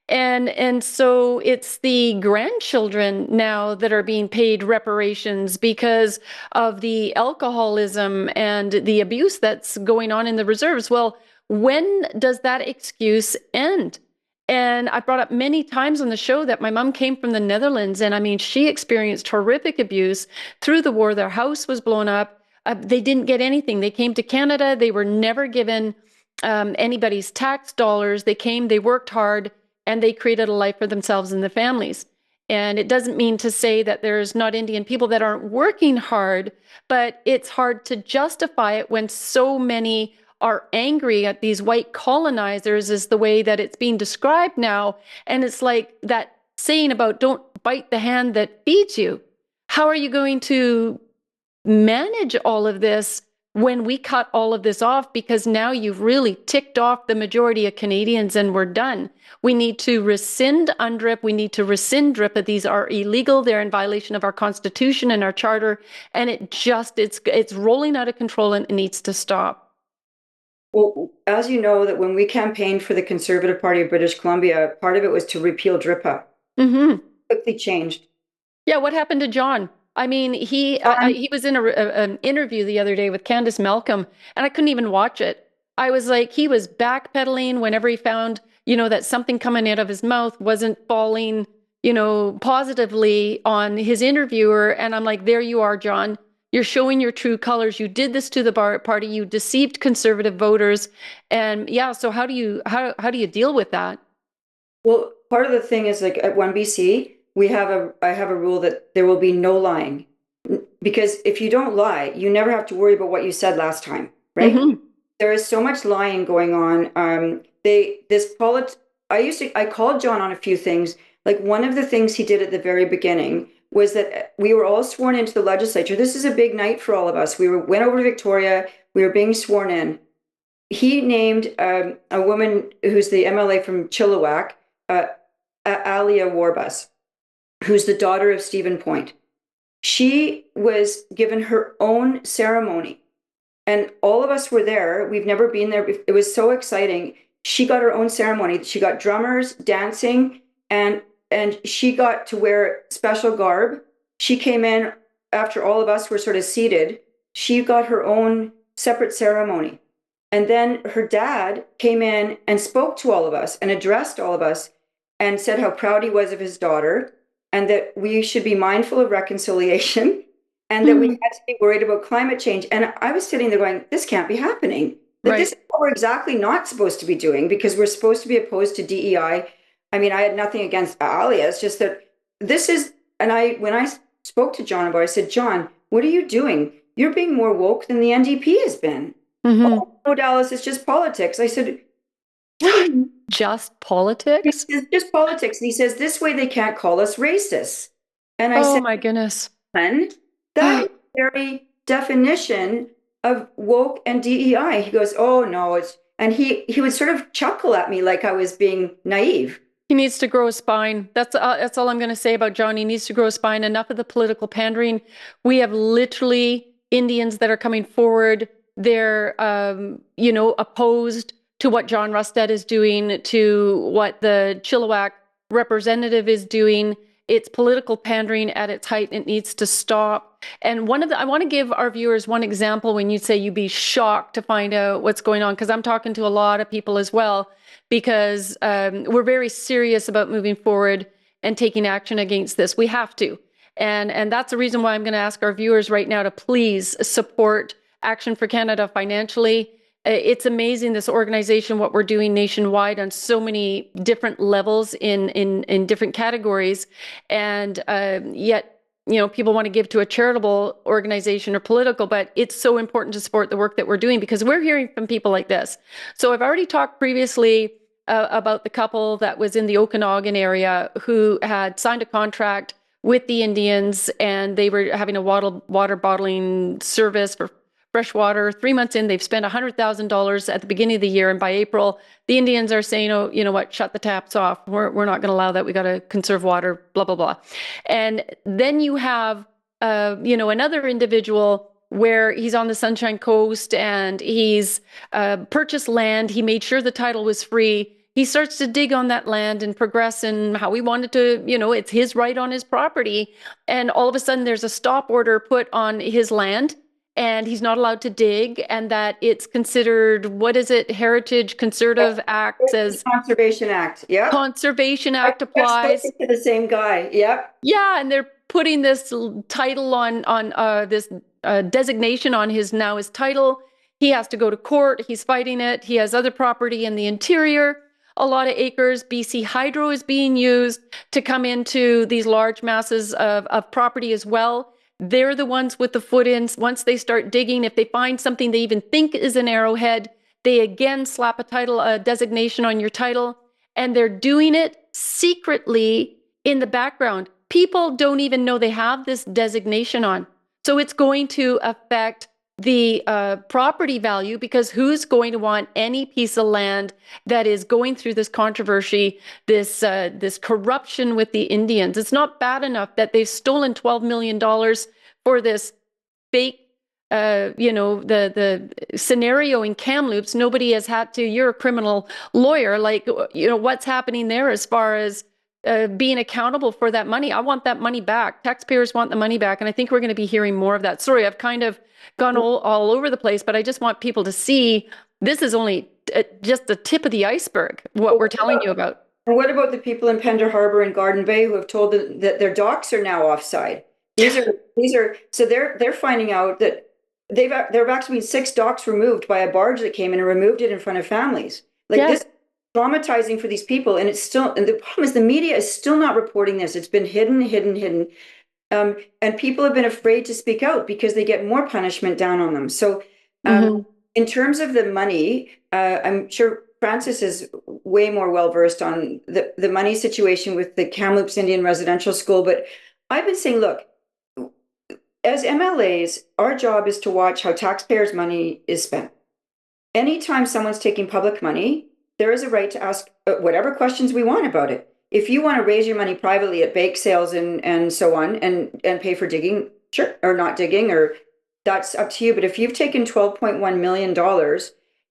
And so it's the grandchildren now that are being paid reparations because of the alcoholism and the abuse that's going on in the reserves. Well, when does that excuse end? And I brought up many times on the show that my mom came from the Netherlands, and I mean, she experienced horrific abuse through the war. Their house was blown up. They didn't get anything. They came to Canada. They were never given anybody's tax dollars. They came, they worked hard, and they created a life for themselves and their families. And it doesn't mean to say that there's not Indian people that aren't working hard, but it's hard to justify it when so many are angry at these white colonizers is the way that it's being described now. And it's like that saying about don't bite the hand that feeds you. How are you going to manage all of this when we cut all of this off? Because now you've really ticked off the majority of Canadians and we're done. We need to rescind UNDRIP. We need to rescind DRIPA. These are illegal. They're in violation of our Constitution and our Charter. And it's rolling out of control and it needs to stop. Well, as you know, that when we campaigned for the Conservative Party of British Columbia, part of it was to repeal DRIPA. Mm-hmm. Quickly changed. Yeah, what happened to John? I mean, he was in an interview the other day with Candace Malcolm, and I couldn't even watch it. I was like, he was backpedaling whenever he found, that something coming out of his mouth wasn't falling, positively on his interviewer. And I'm like, there you are, John. You're showing your true colors. You did this to the party. You deceived Conservative voters. And yeah, so how do you deal with that? Well, part of the thing is like at OneBC, I have a rule that there will be no lying, because if you don't lie, you never have to worry about what you said last time, right? Mm-hmm. There is so much lying going on. I called John on a few things. Like one of the things he did at the very beginning was that we were all sworn into the legislature. This is a big night for all of us. Went over to Victoria. We were being sworn in. He named a woman who's the MLA from Chilliwack, Alia Warbus, who's the daughter of Stephen Point. She was given her own ceremony. And all of us were there. We've never been there. It was so exciting. She got her own ceremony. She got drummers, dancing, and she got to wear special garb. She came in after all of us were sort of seated. She got her own separate ceremony. And then her dad came in and spoke to all of us and addressed all of us and said how proud he was of his daughter, and that we should be mindful of reconciliation, and that we had to be worried about climate change. And I was sitting there going, this can't be happening. Like, This is what we're exactly not supposed to be doing, because we're supposed to be opposed to DEI. I mean, I had nothing against Alia. It's just that this is, and when I spoke to John about it, I said, John, what are you doing? You're being more woke than the NDP has been. Mm-hmm. Oh, no, Dallas, it's just politics. I said, just politics? It's just politics. And he says, this way they can't call us racists. And I said, oh my goodness. That is the very definition of woke and DEI. He goes, oh no, and he would sort of chuckle at me like I was being naive. He needs to grow a spine. That's all I'm going to say about John. He needs to grow a spine. Enough of the political pandering. We have literally Indians that are coming forward. They're, opposed to what John Rustad is doing, to what the Chilliwack representative is doing. It's political pandering at its height. It needs to stop. And I want to give our viewers one example when you say you'd be shocked to find out what's going on, because I'm talking to a lot of people as well, because we're very serious about moving forward and taking action against this. We have to. And that's the reason why I'm going to ask our viewers right now to please support Action for Canada financially. It's amazing, this organization, what we're doing nationwide on so many different levels in different categories. And yet, people want to give to a charitable organization or political, but it's so important to support the work that we're doing, because we're hearing from people like this. So I've already talked previously about the couple that was in the Okanagan area who had signed a contract with the Indians, and they were having a water bottling service for fresh water. 3 months in, they've spent $100,000 at the beginning of the year, and by April, the Indians are saying, "Oh, you know what? Shut the taps off. We're not going to allow that. We got to conserve water." Blah blah blah. And then you have, another individual where he's on the Sunshine Coast and he's purchased land. He made sure the title was free. He starts to dig on that land and progress in how he wanted to, it's his right on his property. And all of a sudden there's a stop order put on his land, and he's not allowed to dig, and that it's considered, Heritage Conservative Act says. Conservation Act, yeah. Conservation Act applies. To the same guy, yep. Yeah, and they're putting this title on this designation on his title. He has to go to court. He's fighting it. He has other property in the interior, a lot of acres. BC Hydro is being used to come into these large masses of property as well. They're the ones with the foot-ins. Once they start digging, if they find something they even think is an arrowhead, they again slap a designation on your title, and they're doing it secretly in the background. People don't even know they have this designation on. So it's going to affect the property value, because who's going to want any piece of land that is going through this controversy, this corruption with the Indians? It's not bad enough that they've stolen $12 million for this fake, the scenario in Kamloops. Nobody has had to, you're a criminal lawyer, what's happening there as far as being accountable for that money? I want that money back. Taxpayers want the money back. And I think we're going to be hearing more of that. Sorry, I've kind of gone all over the place, but I just want people to see this is only just the tip of the iceberg, what we're telling you about. And what about the people in Pender Harbor and Garden Bay who have told them that their docks are now offside? These are so they're finding out that there have actually been 6 docks removed by a barge that came in and removed it in front of families. This traumatizing for these people, and the problem is the media is still not reporting this. It's been hidden, and people have been afraid to speak out because they get more punishment down on them. So in terms of the money, I'm sure Francis is way more well versed on the money situation with the Kamloops Indian Residential School, but I've been saying, look, as MLAs, our job is to watch how taxpayers' money is spent. Anytime someone's taking public money, there is a right to ask whatever questions we want about it. If you want to raise your money privately at bake sales and so on, and pay for digging, sure, or not digging, or that's up to you. But if you've taken $12.1 million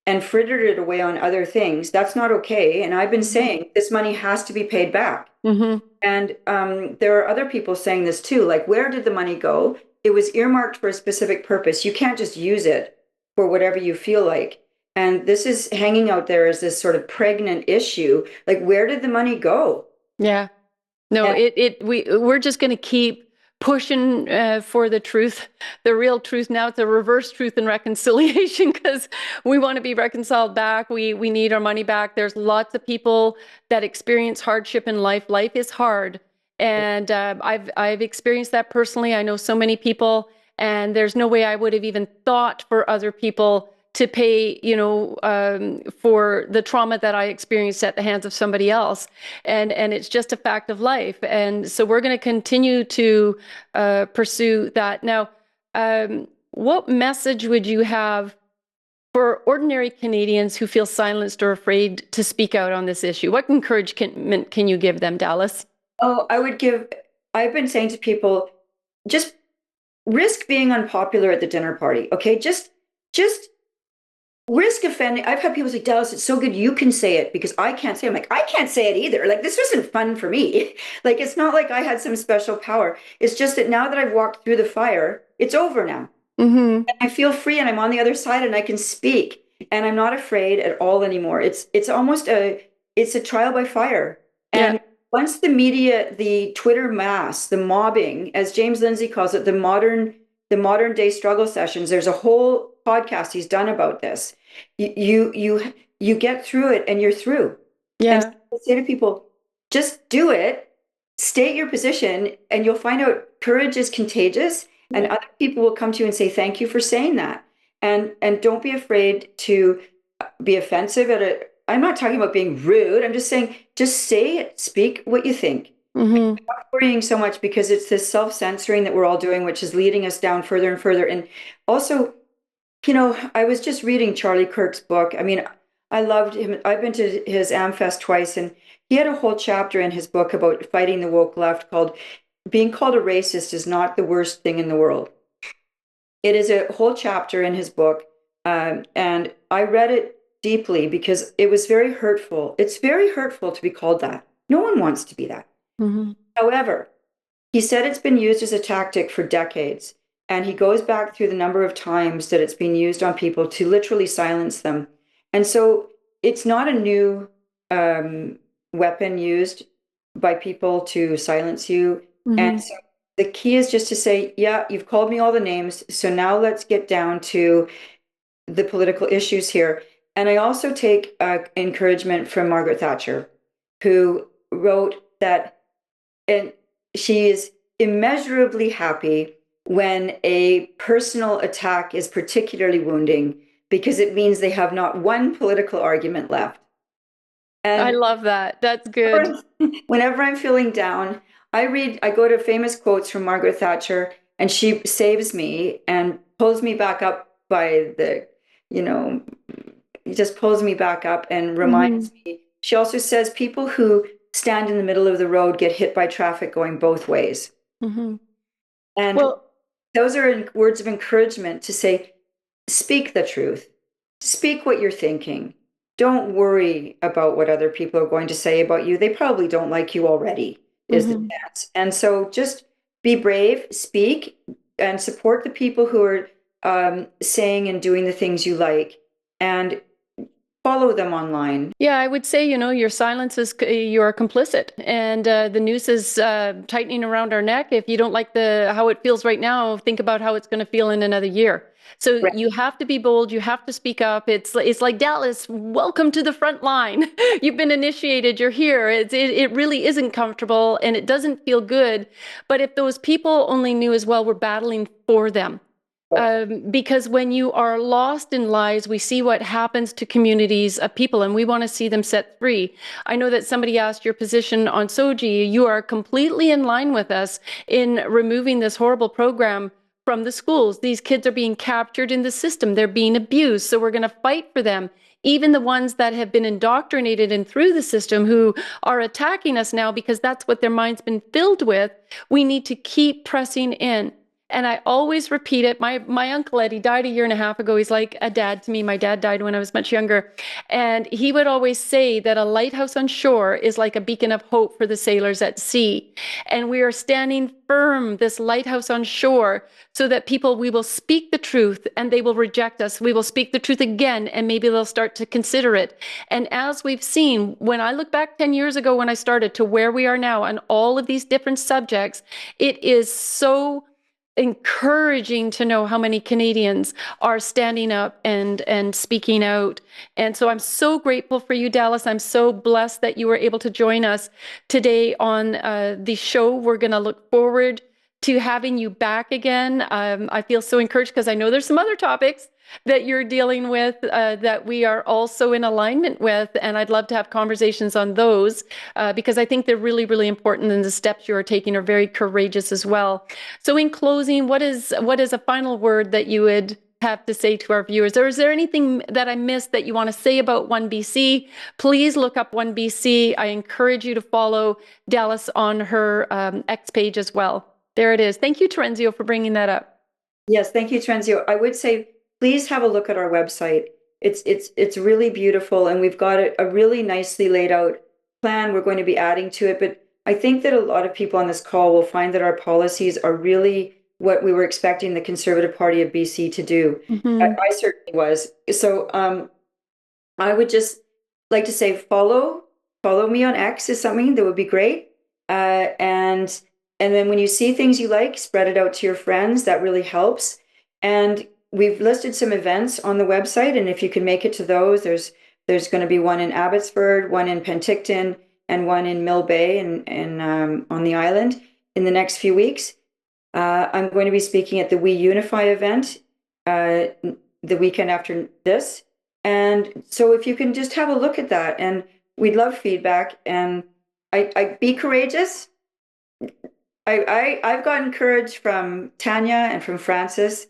and frittered it away on other things, that's not okay. And I've been saying this money has to be paid back. And there are other people saying this too, like, where did the money go? It was earmarked for a specific purpose. You can't just use it for whatever you feel like. And this is hanging out there as this sort of pregnant issue. Like, where did the money go? Yeah. No, we're just going to keep pushing for the truth, the real truth. Now it's a reverse truth and reconciliation, because we want to be reconciled back. We need our money back. There's lots of people that experience hardship in life. Life is hard. And I've experienced that personally. I know so many people, and there's no way I would have even thought for other people to pay, for the trauma that I experienced at the hands of somebody else. And it's just a fact of life. And so we're going to continue to pursue that. Now, what message would you have for ordinary Canadians who feel silenced or afraid to speak out on this issue? What encouragement can you give them, Dallas? Oh, I've been saying to people, just risk being unpopular at the dinner party. Okay. Just risk offending. I've had people say, Dallas, it's so good you can say it because I can't say it. I'm like, I can't say it either. Like, this wasn't fun for me. Like, it's not like I had some special power. It's just that now that I've walked through the fire, it's over now. Mm-hmm. And I feel free and I'm on the other side and I can speak and I'm not afraid at all anymore. It's almost it's a trial by fire. And once the media, the Twitter mass, the mobbing, as James Lindsay calls it, the modern day struggle sessions, there's a whole podcast he's done about this. You get through it and you're through. Yeah. And so I say to people, just do it, state your position, and you'll find out courage is contagious, and other people will come to you and say, thank you for saying that. And don't be afraid to be offensive at it. I'm not talking about being rude. I'm just saying, just say it, speak what you think. Mm-hmm. I'm not worrying so much because it's this self-censoring that we're all doing, which is leading us down further and further. And also, I was just reading Charlie Kirk's book. I mean, I loved him. I've been to his AmFest twice, and he had a whole chapter in his book about fighting the woke left called Being Called a Racist is Not the Worst Thing in the World. It is a whole chapter in his book, and I read it deeply because it was very hurtful. It's very hurtful to be called that. No one wants to be that. Mm-hmm. However, he said it's been used as a tactic for decades. And he goes back through the number of times that it's been used on people to literally silence them. And so it's not a new weapon used by people to silence you. Mm-hmm. And so the key is just to say, yeah, you've called me all the names. So now let's get down to the political issues here. And I also take encouragement from Margaret Thatcher, who wrote that, and she is immeasurably happy when a personal attack is particularly wounding because it means they have not one political argument left. And I love that. That's good. Whenever I'm feeling down, I go to famous quotes from Margaret Thatcher, and she saves me and pulls me back up by just pulls me back up and reminds me. She also says people who stand in the middle of the road get hit by traffic going both ways. Mm-hmm. And those are words of encouragement to say, speak the truth, speak what you're thinking. Don't worry about what other people are going to say about you. They probably don't like you already, is the chance. And so just be brave, speak, and support the people who are saying and doing the things you like, and follow them online. Yeah, I would say, your silence is, you are complicit, and the noose is tightening around our neck. If you don't like how it feels right now, think about how it's going to feel in another year. So You have to be bold. You have to speak up. It's like, Dallas, welcome to the front line. You've been initiated. You're here. It really isn't comfortable and it doesn't feel good. But if those people only knew as well, we're battling for them. Because when you are lost in lies, we see what happens to communities of people, and we want to see them set free. I know that somebody asked your position on Soji. You are completely in line with us in removing this horrible program from the schools. These kids are being captured in the system. They're being abused. So we're going to fight for them. Even the ones that have been indoctrinated and through the system who are attacking us now because that's what their mind's been filled with, we need to keep pressing in. And I always repeat it. My Uncle Eddie died a year and a half ago. He's like a dad to me. My dad died when I was much younger. And he would always say that a lighthouse on shore is like a beacon of hope for the sailors at sea. And we are standing firm, this lighthouse on shore, so that we will speak the truth and they will reject us. We will speak the truth again and maybe they'll start to consider it. And as we've seen, when I look back 10 years ago when I started to where we are now on all of these different subjects, it is so encouraging to know how many Canadians are standing up and speaking out. And so I'm so grateful for you, Dallas. I'm so blessed that you were able to join us today on the show. We're going to look forward to having you back again. I feel so encouraged because I know there's some other topics that you're dealing with that we are also in alignment with. And I'd love to have conversations on those because I think they're really, really important. And the steps you are taking are very courageous as well. So in closing, what is a final word that you would have to say to our viewers? Or is there anything that I missed that you want to say about OneBC? Please look up OneBC. I encourage you to follow Dallas on her X page as well. There it is. Thank you, Terenzio, for bringing that up. Yes, thank you, Trenzio. I would say, please have a look at our website. It's really beautiful, and we've got a really nicely laid out plan we're going to be adding to it. But I think that a lot of people on this call will find that our policies are really what we were expecting the Conservative Party of BC to do. I certainly was. So I would just like to say, follow me on X is something that would be great. And then when you see things you like, spread it out to your friends. That really helps. And we've listed some events on the website, and if you can make it to those, there's going to be one in Abbotsford, one in Penticton, and one in Mill Bay and on the island in the next few weeks. I'm going to be speaking at the We Unify event the weekend after this. And so if you can just have a look at that, and we'd love feedback. And I be courageous. I've gotten courage from Tanya and from Francis,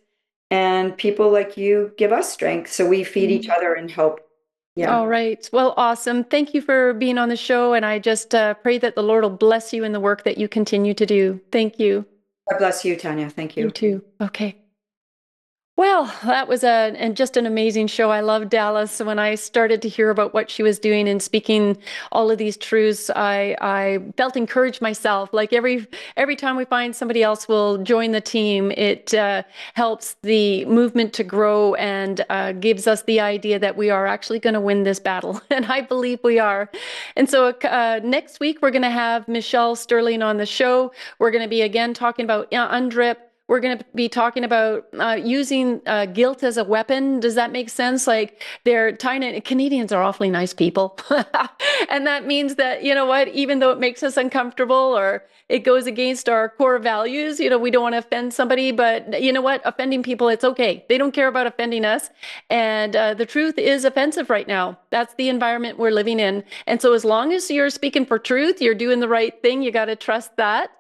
and people like you give us strength. So we feed each other and help. Yeah. All right. Well, awesome. Thank you for being on the show. And I just pray that the Lord will bless you in the work that you continue to do. Thank you. God bless you, Tanya. Thank you. You too. Okay. Well, that was just an amazing show. I love Dallas. When I started to hear about what she was doing and speaking all of these truths, I felt encouraged myself. Like every time we find somebody else will join the team, it helps the movement to grow and gives us the idea that we are actually going to win this battle. And I believe we are. And so next week, we're going to have Michelle Sterling on the show. We're going to be again talking about UNDRIP. We're going to be talking about using guilt as a weapon. Does that make sense? Like Canadians are awfully nice people. And that means that, you know what, even though it makes us uncomfortable or it goes against our core values, you know, we don't want to offend somebody, but you know what, offending people, it's okay. They don't care about offending us. And the truth is offensive right now. That's the environment we're living in. And so as long as you're speaking for truth, you're doing the right thing, you got to trust that.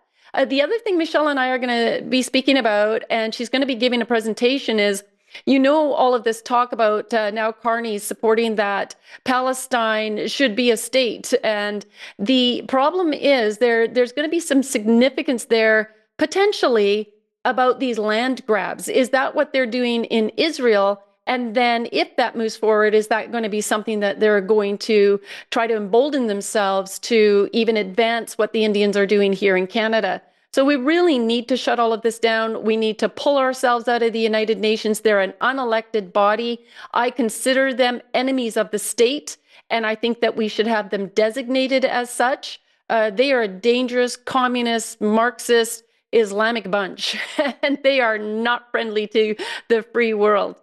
The other thing Michelle and I are going to be speaking about, and she's going to be giving a presentation, is, you know, all of this talk about now Carney's supporting that Palestine should be a state. And the problem is there's going to be some significance there potentially about these land grabs. Is that what they're doing in Israel? And then if that moves forward, is that going to be something that they're going to try to embolden themselves to even advance what the Indians are doing here in Canada? So we really need to shut all of this down. We need to pull ourselves out of the United Nations. They're an unelected body. I consider them enemies of the state, and I think that we should have them designated as such. They are a dangerous communist, Marxist, Islamic bunch, and they are not friendly to the free world.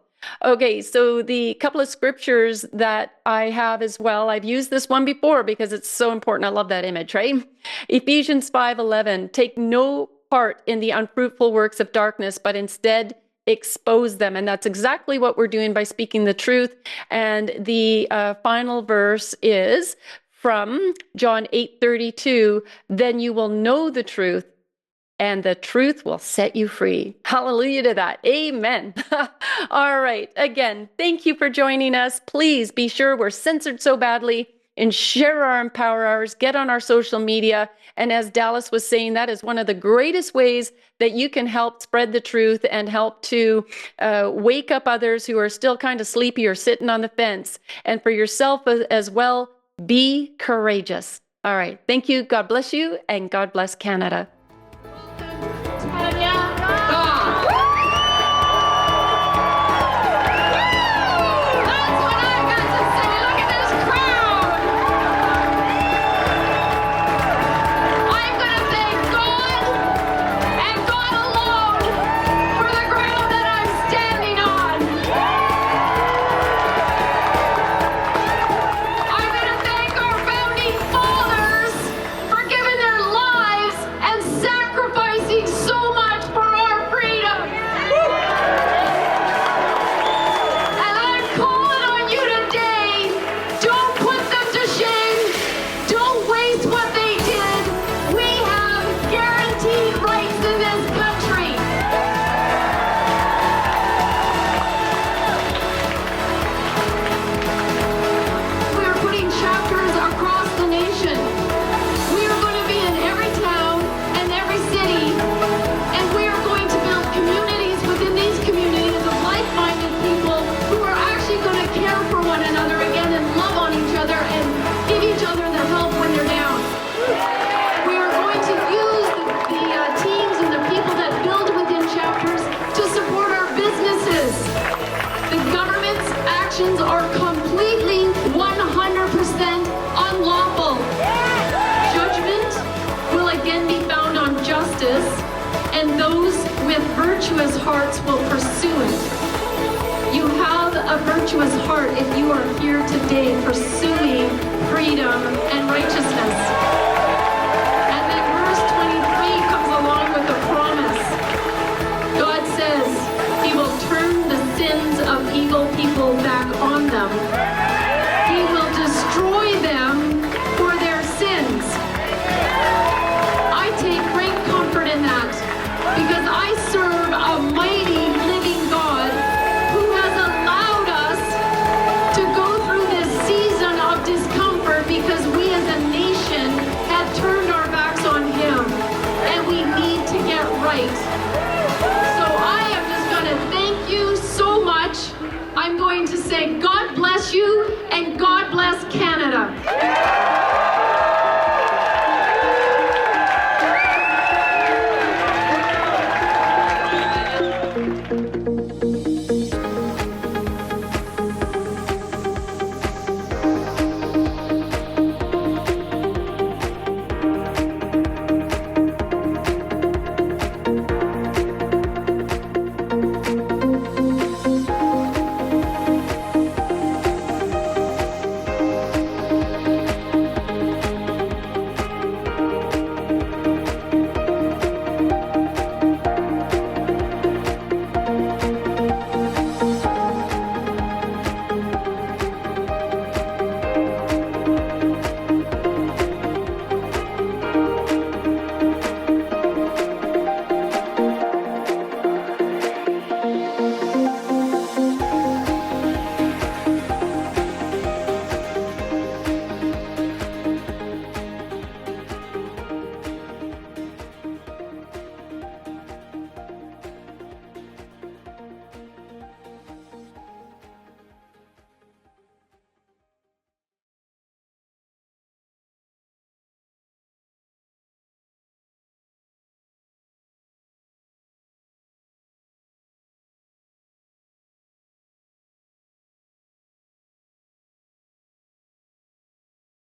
Okay, so the couple of scriptures that I have as well, I've used this one before because it's so important. I love that image, right? Ephesians 5:11, take no part in the unfruitful works of darkness, but instead expose them. And that's exactly what we're doing by speaking the truth. And the final verse is from John 8:32, then you will know the truth, and the truth will set you free. Hallelujah to that. Amen. All right. Again, thank you for joining us. Please be sure we're censored so badly and share our Empower Hours, get on our social media. And as Dallas was saying, that is one of the greatest ways that you can help spread the truth and help to wake up others who are still kind of sleepy or sitting on the fence. And for yourself as well, be courageous. All right. Thank you. God bless you, and God bless Canada. Tanya Gaw. That's what I got to say. Look at this crowd. I'm going to thank God and God alone for the ground that I'm standing on. I'm going to thank our founding fathers for giving their lives and actions are completely 100% unlawful. Judgment will again be found on justice, and those with virtuous hearts will pursue it. You have a virtuous heart if you are here today pursuing freedom and righteousness. And then verse 23 comes along with a promise. God says he will turn the sins of evil people back on them. He will destroy them for their sins. I take great comfort in that because I serve a mighty living God who has allowed us to go through this season of discomfort because we as a nation had turned our backs on him and we need to get right. So I am just going to thank you so much. I'm going to say God bless you and God bless Canada.